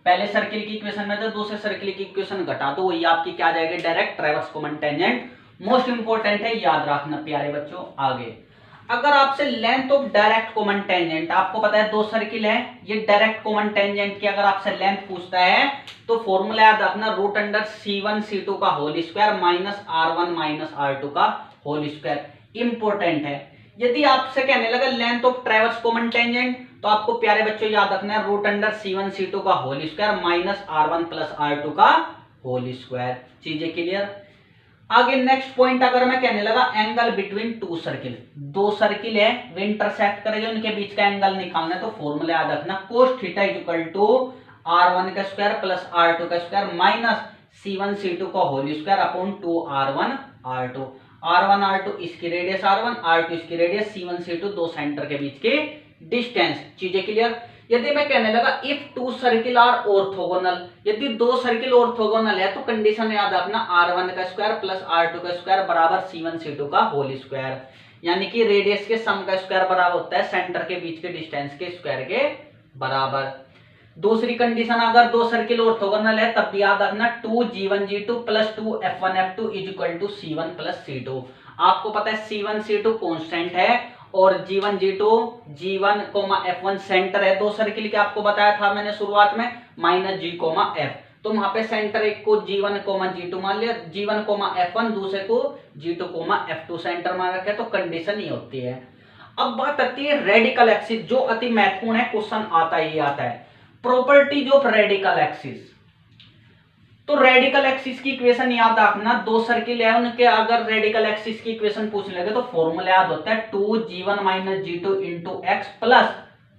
पहले सर्किल की इक्वेशन में तो दूसरे सर्किल की इक्वेशन घटा दो, वही आपकी क्या जाएगी, direct ट्रेवर्स common tangent. Most important है, याद रखना प्यारे बच्चों। आगे अगर आपसे length of direct common tangent, आपको पता है दो सर्किल है, ये डायरेक्ट कॉमन टेंजेंट की अगर आपसे लेंथ पूछता है तो फॉर्मूला याद रखना, रूट अंडर C1 C2 का whole square minus R1 minus R2 का होल स्क्वायर। इंपोर्टेंट है, यदि आपसे कहने लगा लेंथ ऑफ ट्रेवर्स कॉमन टेंजेंट, तो आपको प्यारे बच्चों याद रखना है रूट अंडर C1 C2 का whole square minus R1 plus R2 का होल स्क्वायर। चीजें क्लियर? आगे नेक्स्ट पॉइंट, अगर मैं कहने लगा एंगल बिटवीन टू सर्किल, दो सर्किल है वे इंटरसेक्ट करेंगे, उनके बीच का एंगल निकालना है, तो फॉर्मूला याद रखना, cos theta is equal to R1 का स्क्वायर प्लस R2 का स्क्वायर माइनस C1 C2 का whole square upon 2R1 R2। R1 R2 इसकी रेडियस R1, R2 इसकी रेडियस, C1 C2 दो सेंटर के बीच के डिस्टेंस। चीजें क्लियर? यदि मैं कहने लगा if two circle are orthogonal, यदि दो सर्किल ऑर्थोगोनल है तो कंडीशन याद रखना, R1 का स्क्वायर प्लस R2 का स्क्वायर बराबर C1 C2 का होल स्क्वायर, यानी कि रेडियस के सम का स्क्वायर बराबर होता है सेंटर के बीच के डिस्टेंस के स्क्वायर के बराबर। दूसरी कंडीशन, अगर दो सर्किल ऑर्थोगोनल है तब भी याद रखना 2G1 G2 plus 2F1 F2 is equal to C1 plus C2। आपको पता है C1 C2 कांस्टेंट है और G1 G2 G1 F1 centre है दो सर्किल के, आपको बताया था मैंने शुरुआत में, माइनस G F, तो वहां पे सेंटर एक को G1 G2 मान लिया, G1 F1 दूसरे को G2 F2 सेंटर मान रखे, तो कंडीशन ये होती है। अब बात आती है रेडिकल एक्सिस, जो अति महत्वपूर्ण है, क्वेश्चन आता ही आता है, प्रॉपर्टीज ऑफ रेडिकल एक्सिस। तो रेडिकल एक्सिस की इक्वेशन याद रखना, दो सर्किल है उनके अगर रेडिकल एक्सिस की इक्वेशन पूछने लगे तो फॉर्मूला याद होता है 2G1 minus G2 into x plus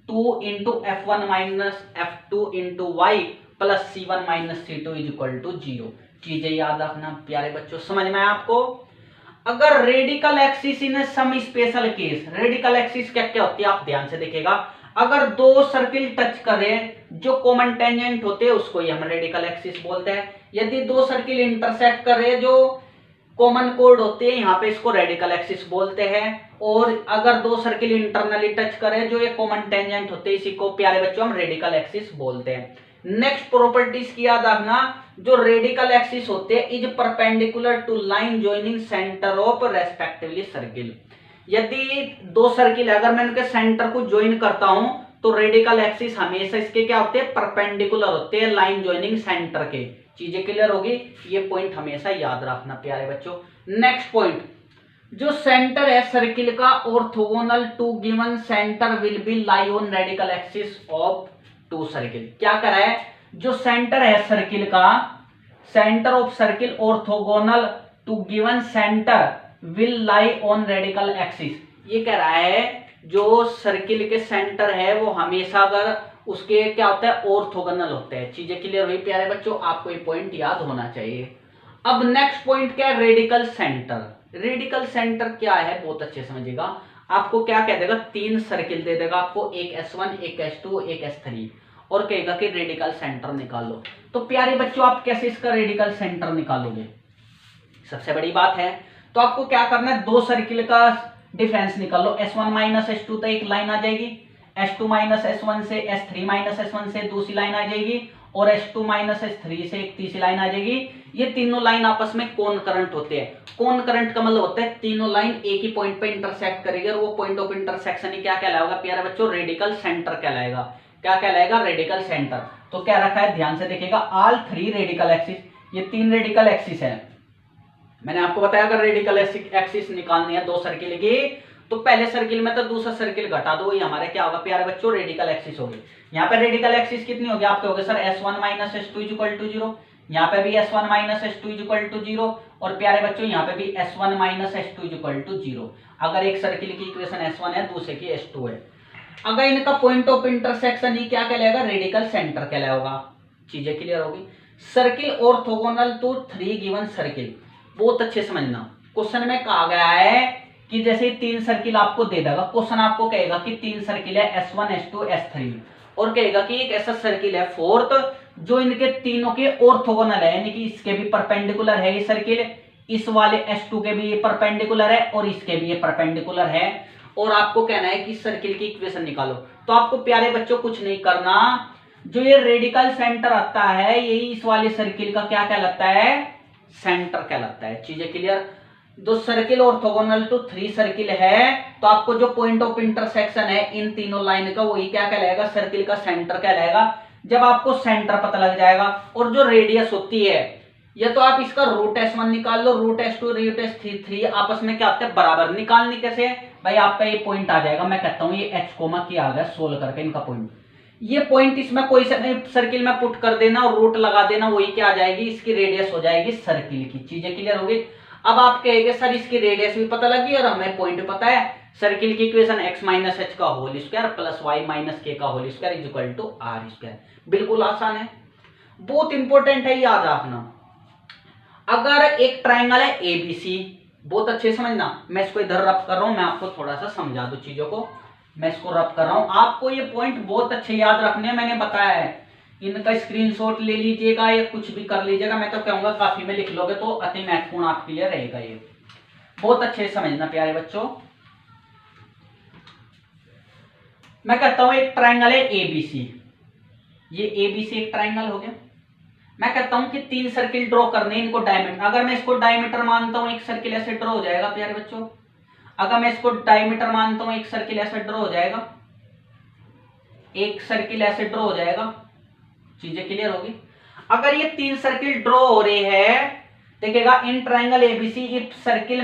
2 into F1 minus F2 into y plus C1 minus C2 is equal to 0। चीजें याद रखना प्यारे बच्चों, समझ में आया आपको? अगर radical axis in some special case, radical axis क्या क्या होती है आप ध्यान से देखिएगा, अगर दो सर्किल टच करें जो कॉमन टेंजेंट होते हैं उसको ही हम रेडिकल एक्सिस बोलते हैं, यदि दो सर्किल इंटरसेक्ट कर रहे हैं जो कॉमन कोड होते हैं यहाँ पे इसको रेडिकल एक्सिस बोलते हैं, और अगर दो सर्किल इंटरनली टच करें जो ये कॉमन टेंजेंट होते हैं इसी को प्यारे बच्चों हम रेडिकल एक्सिस बोलते हैं। नेक्स्ट प्रॉपर्टीज की याद रखना, जो रेडिकल एक्सिस होते हैं is perpendicular to line joining centre of respectively circle. यदि दो सर्किल है अगर मैं इनके सेंटर को ज्वाइन करता हूं तो रेडिकल एक्सिस हमेशा इसके क्या होते हैं, परपेंडिकुलर होते हैं लाइन ज्वाइनिंग सेंटर के। चीजें क्लियर होगी? ये पॉइंट हमेशा याद रखना प्यारे बच्चों। नेक्स्ट पॉइंट, जो सेंटर है सर्किल का orthogonal to given centre will be lie on radical axis of two circle. क्या करा है, जो सेंटर है सर्किल का, centre of circle orthogonal to given centre will lie on radical axis. ये कह रहा है जो सर्किल के सेंटर है वो हमेशा अगर उसके क्या होता है, ऑर्थोगोनल होते हैं। चीजें क्लियर हुई प्यारे बच्चों? आपको ये पॉइंट याद होना चाहिए। अब नेक्स्ट पॉइंट क्या है, रेडिकल सेंटर। रेडिकल सेंटर क्या है बहुत अच्छे समझिएगा, आपको क्या कह देगा, तीन सर्किल दे देगा आपको, एक S1 एक S2 एक S3, और कहेगा कि रेडिकल सेंटर निकालो। तो प्यारे बच्चों आप कैसे इसका रेडिकल सेंटर निकालोगे? सबसे बड़ी बात है तो आपको क्या करना है, दो सर्किल का डिफरेंस निकाल लो, S1 माइनस S2 तो एक लाइन आ जाएगी, S2 माइनस S1 से S3 माइनस S1 से दूसरी लाइन आ जाएगी और S2 माइनस S3 से एक तीसरी लाइन आ जाएगी। ये तीनों लाइन आपस में कोन करंट होते हैं। कोन करंट का मतलब होता है तीनों लाइन एक ही पॉइंट पे इंटरसेक्ट करेगी और वो पॉइंट ऑफ इंटरसेक्शन ही क्या कहलाएगा प्यारे बच्चों, रेडिकल सेंटर कहलाएगा। क्या कहलाएगा, रेडिकल सेंटर। तो क्या रखा है, ध्यान से देखिएगा, ऑल थ्री रेडिकल एक्सिस, ये तीन रेडिकल एक्सिस है। मैंने आपको बताया अगर रेडिकल एक्सिस निकालनी है दो सर्किल की, तो पहले सर्किल में तो दूसरा सर्किल घटा दो, ये हमारे क्या होगा प्यारे बच्चों, रेडिकल एक्सिस होगी। यहाँ पे रेडिकल एक्सिस कितनी होगी, आप कहोगे sir S1 minus S2 equal to 0, यहाँ पे भी S1 minus S2 equal to 0 और प्यारे बच्चों यहाँ पे भी S1 minus S2 equal to 0। अगर एक सर्किल की इक्वेशन S1 है, दूसरे की S2 है, अगर इनका पॉइंट ऑफ इंटरसेक्शन ही क्या कहलाएगा, रेडिकल सेंटर कहलाएगा। चीजें क्लियर होगी। Circle orthogonal to three given circle, बहुत अच्छे समझना। क्वेश्चन में कहा गया है कि जैसे तीन सर्किल आपको दे देगा, क्वेश्चन आपको कहेगा कि तीन सर्किल है S1 S2 S3 और कहेगा कि एक ऐसा सर्किल है फोर्थ जो इनके तीनों के ऑर्थोगोनल है, यानी कि इसके भी परपेंडिकुलर है ये सर्किल, इस वाले S2 के भी ये परपेंडिकुलर है और इसके भी ये परपेंडिकुलर है, और आपको कहना है कि सर्किल की इक्वेशन निकालो। तो आपको प्यारे बच्चों कुछ नहीं करना, जो ये रेडिकल सेंटर आता है यही इस वाले सर्किल का क्या कहलाता है, सेंटर कहलाता है। चीजें क्लियर। दो circle orthogonal to three circle है, तो आपको जो पॉइंट ऑफ इंटरसेक्शन है इन तीनों लाइन का, वही क्या कहलाएगा, सर्किल का सेंटर कहलाएगा। जब आपको सेंटर पता लग जाएगा और जो रेडियस होती है, या तो आप इसका रूट S1 निकाल लो, रूट S2 रूट S3 आपस में क्या होते हैं, बराबर। निकालने कैसे भाई, आपका ये पॉइंट आ जाएगा, मैं कहता हूं ये H कोमा किया आ गया सोल्व करके इनका पॉइंट, ये पॉइंट इसमें कोई सर्किल में पुट कर देना और रूट लगा देना, वही क्या आ जाएगी, इसकी रेडियस हो जाएगी सर्किल की। चीजें क्लियर होगी। अब आप कहेंगे सर इसकी रेडियस भी पता लगी और हमें पॉइंट पता है, सर्किल की इक्वेशन x माइनस एच का whole square plus Y minus के का whole square is equal to are square. बिल्कुल आसान है, बहुत इंपॉर्टेंट है, याद रखना। अगर एक ट्राइंगल है एबीसी, बहुत अच्छे समझना, मैं इसको इधर रब कर रहा हूं, मैं आपको थोड़ा सा समझा दूं चीजों को, मैं इसको रब कर रहा हूं, आपको ये पॉइंट बहुत अच्छे याद रखने हैं, मैंने बताया है। इनका स्क्रीनशॉट ले लीजिएगा या कुछ भी कर लीजिएगा, मैं तो कहूंगा काफी में लिख लोगे तो अति महत्वपूर्ण आपके लिए रहेगा। ये बहुत अच्छे समझना प्यारे बच्चों। मैं कहता हूं एक ट्राइंगल है एबीसी, ये एबीसी एक ट्राइंगल हो गया। मैं कहता हूं कि तीन सर्किल ड्रॉ करने, इनको डायमीटर, अगर मैं इसको डायमीटर मानता हूं एक सर्किल ऐसे ड्रॉ हो जाएगा प्यारे बच्चों। अगर मैं इसको डायमीटर मानता हूं एक सर्किल ऐसे ड्रॉ हो जाएगा, एक सर्किल ऐसे ड्रॉ हो जाएगा। चीजें क्लियर होगी। अगर ये तीन सर्किल ड्रॉ हो रहे हैं, देखिएगा in triangle ABC if circle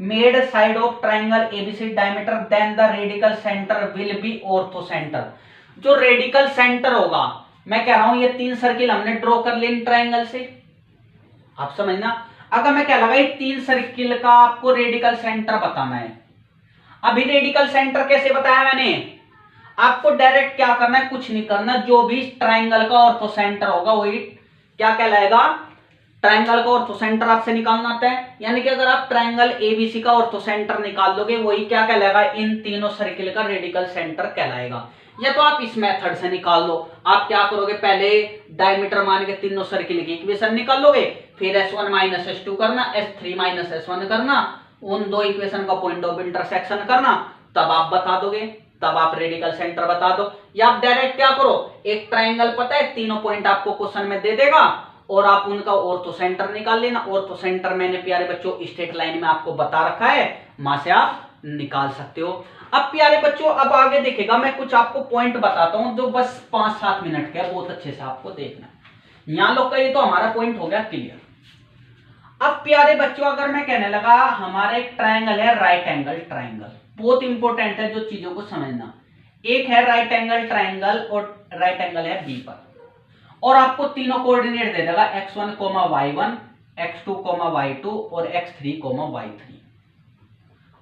made side of triangle ABC diameter then the radical centre will be orthocentre. जो रेडिकल सेंटर होगा, मैं कह रहा हूं ये तीन सर्किल हमने ड्रॉ कर लिए इन ट्राइंगल से, आप समझना। अगर मैं क्या लगा तीन सर्किल का आपको रेडिकल सेंटर बताना है, अभी रेडिकल सेंटर कैसे बताया मैंने, आपको डायरेक्ट क्या करना है, कुछ नहीं करना, जो भी ट्राइंगल का ऑर्थो सेंटर होगा वही क्या कहलाएगा, ट्राइंगल का ऑर्थो सेंटर आपसे निकालना आता है। यानी कि अगर आप ट्राइंगल एबीसी का ऑर्थो सेंटर निकाल दोगे, वही क्या कहलाएगा, इन तीनों सर्किल का रेडिकल सेंटर कहलाएगा। या तो आप इस मेथड से निकाल लो, आप क्या करोगे, पहले डायमीटर मान के तीनों सर्किल की इक्वेशन निकाल लोगे, फिर S1 माइनस S2 करना, S3 माइनस S1 करना, उन दो इक्वेशन का पॉइंट ऑफ इंटरसेक्शन करना, तब आप बता दोगे, तब आप रेडिकल सेंटर बता दो। या आप डायरेक्ट क्या करो, एक ट्राइंगल पता है, तीनों पॉइंट आपको क्वेश्चन में दे देगा और आप उनका ऑर्थो सेंटर निकाल लेना। ऑर्थो सेंटर मैंने प्यारे बच्चों स्ट्रेट लाइन में आपको बता रखा है, वहां से आप निकाल सकते हो। अब प्यारे बच्चों अब आगे देखेगा, मैं कुछ आपको पॉइंट बताता हूं जो बस 5-7 मिनट के, बहुत अच्छे से आपको देखना। यहां लोग का ये तो हमारा पॉइंट हो गया क्लियर। अब प्यारे बच्चों अगर मैं कहने लगा हमारा एक ट्राइंगल है राइट एंगल ट्राइंगल, बहुत इंपॉर्टेंट है जो चीजों को समझना। एक है राइट एंगल ट्राइंगल और राइट एंगल है बी पर, और आपको तीनों कोऑर्डिनेट दे देगा x1, y1, x2, y2 और x3, y3,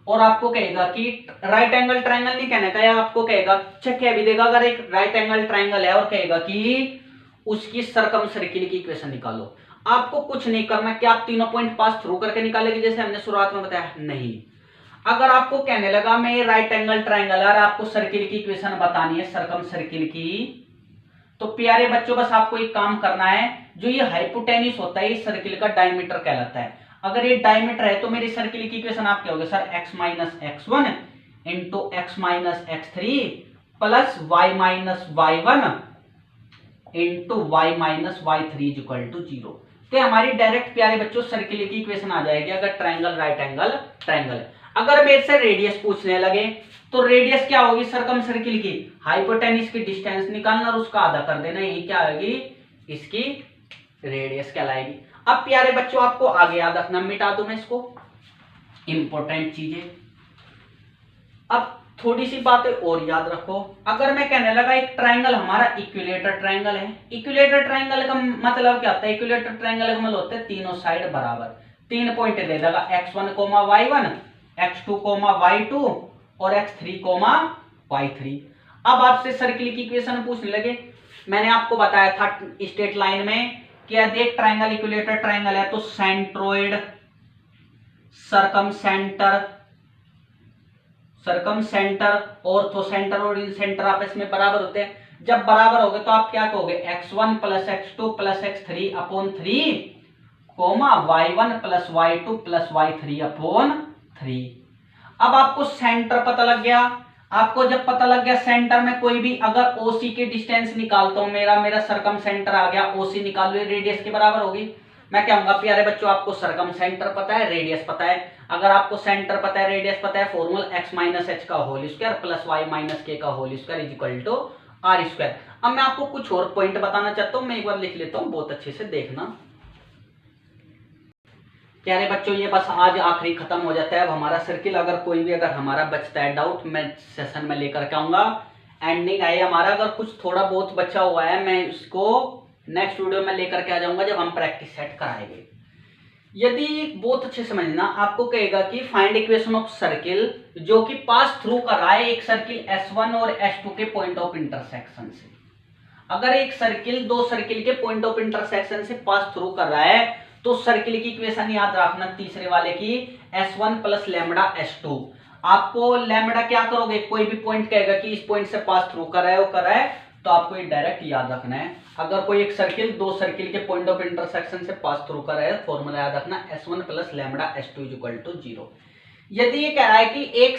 और आपको कहेगा कि राइट एंगल ट्राइंगल नहीं कहने का, या आपको कहेगा क्या भी देगा, अगर एक राइट एंगल ट्राइंगल है और कहेगा कि उसकी सरकम सर्किल की इक्वेशन निकालो। आपको कुछ नहीं करना कि आप तीनों पॉइंट पास थ्रू करके निकालेंगे जैसे हमने शुरुआत में बताया, नहीं। अगर आपको कहने लगा मैं ये राइट एंगल ट्राइंगल है और आपको सर्किल की इक्वेशन बतानी है, सरकम सर्किल की, तो प्यारे बच्चों बस आपको एक काम करना है, जो ये हाइपोटेन्यूस होता है इस सर्किल का डायमीटर कहलाता है। अगर ये डायमीटर है तो मेरी सर्किल की इक्वेशन आप क्या होगी sir, x minus x1 into x minus x3 plus Y minus y one into y minus y three equal to zero. तो हमारी डायरेक्ट प्यारे बच्चों सर्किल की इक्वेशन आ जाएगी अगर ट्रायंगल राइट एंगल ट्रायंगल। अगर मेरे से रेडियस पूछने लगे तो रेडियस क्या होगी सर्कम सर्किल की, हाइपोटेन्यूज की डिस्टेंस निकालना और उसका आधा कर देना, यही क्या आएगी इसकी रेडियस कहलाएगी। अब प्यारे बच्चों आपको आगे याद रखना, मिटा दूं मैं इसको, इंपॉर्टेंट चीजें। अब थोड़ी सी बातें और याद रखो, अगर मैं कहने लगा एक ट्रायंगल हमारा इक्विलेटर ट्रायंगल है, इक्विलेटर ट्रायंगल का मतलब क्या होता है, इक्विलेटर ट्रायंगल का मतलब होता है तीनों साइड बराबर, 3 पॉइंट दे देगा x1, y1, x2, y2 और x3, y3। अब आपसे सर्किल की इक्वेशन पूछने लगे, मैंने आपको बताया था स्ट्रेट लाइन में कि देख ट्रायंगल इक्विलेटर ट्रायंगल है तो सेंट्रोइड, सरकम सेंटर, ऑर्थो सेंटर और इन सेंटर आपस में बराबर होते हैं। जब बराबर हो गए तो आप क्या कहोगे, x1 plus x2 plus x3 upon 3 y1 plus y2 plus y3 upon 3। अब आपको सेंटर पता लग गया, आपको जब पता लग गया सेंटर में कोई भी अगर OC की डिस्टेंस निकालता हूं, मेरा सरकम सेंटर आ गया, OC निकाल लो, रेडियस के बराबर होगी। मैं कहूंगा प्यारे बच्चों आपको सरकम सेंटर पता है, रेडियस पता है। अगर आपको सेंटर पता है, रेडियस पता है, फॉर्मूला x माइनस एच का whole square plus y minus के का whole square is equal to are square. अब मैं आपको कुछ और पॉइंट बताना चाहता हूं, मैं एक बार लिख लेता हूं, बहुत अच्छे से देखना प्यारे बच्चों। ये बस आज आखिरी खत्म हो जाता है अब हमारा सर्किल। अगर कोई भी अगर हमारा बचता है डाउट मैं सेशन में लेकर के आऊंगा, एंडिंग है हमारा। अगर कुछ थोड़ा बहुत बचा हुआ है मैं उसको नेक्स्ट वीडियो में लेकर के आ जाऊंगा जब हम प्रैक्टिस सेट कराएंगे। यदि बहुत अच्छे समझना, आपको कहेगा कि फाइंड इक्वेशन ऑफ सर्किल जो कि पास थ्रू कर रहा है एक सर्किल S1 और S2 के पॉइंट ऑफ इंटरसेक्शन से। अगर एक सर्किल दो सर्किल के पॉइंट ऑफ इंटरसेक्शन से पास थ्रू कर रहा है तो सर्किल की इक्वेशन याद रखना तीसरे वाले की, S1 प्लस लैम्बडा S2। आपको लैम्बडा क्या करोगे, कोई भी पॉइंट कहेगा कि इस पॉइंट से पास थ्रू कर रहा है, वो कर रहा है, तो आपको ये डायरेक्ट याद रखना है। अगर कोई एक सर्किल दो सर्किल के पॉइंट ऑफ इंटरसेक्शन से पास थ्रू कर रहा है, फॉर्मूला याद रखना S1 plus lambda S2 is equal to 0। यदि ये कह रहा है कि एक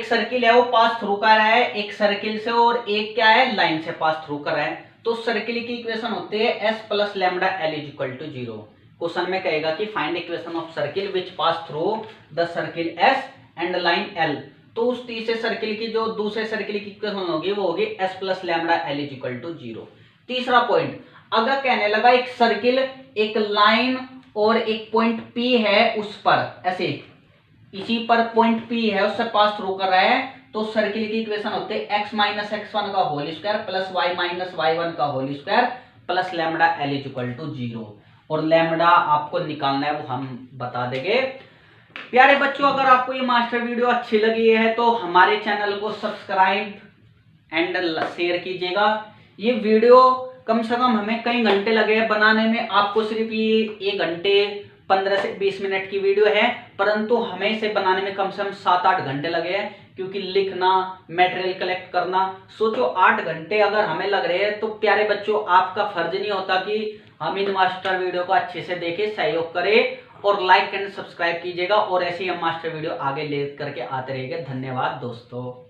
सर्किल है वो पास थ्रू कर रहा है एक सर्किल से और एक क्या है लाइन से पास थ्रू कर रहा है, तो सर्किल की इक्वेशन होती है S plus lambda L is equal to 0। Question में कहेगा कि find equation of circle which pass through the circle S and line L, तो उस तीसरे सर्किल की जो दूसरे सर्किल की इक्वेशन होगी वो होगी S plus lambda L is equal to 0। तीसरा पॉइंट, अगर कहने लगा एक सर्किल एक लाइन और एक पॉइंट P है उस पर ऐसे इसी पर पॉइंट P है उससे पास थ्रू कर रहा है, तो सर्किल की इक्वेशन होती है x माइनस x1 का whole square plus y minus y1 का whole square plus lambda L is equal to 0। और लैम्बडा आपको निकालना है वो हम बता देंगे। प्यारे बच्चों अगर आपको ये मास्टर वीडियो अच्छी लगी है तो हमारे चैनल को सब्सक्राइब एंड शेयर कीजिएगा। ये वीडियो कम से कम हमें कई घंटे लगे हैं बनाने में, आपको सिर्फ ये 1 घंटे 15 से 20 मिनट की वीडियो है, परंतु हमें इसे बनाने में कम से कम 7-8 घंटे लगे हैं, क्योंकि लिखना मटेरियल कलेक्ट करना, सोचो 8 घंटे अगर हमें लग रहे हैं, तो प्यारे बच्चों आपका फर्ज नहीं होता कि हम इन मास्टर वीडियो को अच्छे से देखें, सहयोग करें और लाइक एंड सब्सक्राइब कीजिएगा, और ऐसे ही हम मास्टर वीडियो आगे ले करके आते रहेंगे। धन्यवाद दोस्तों।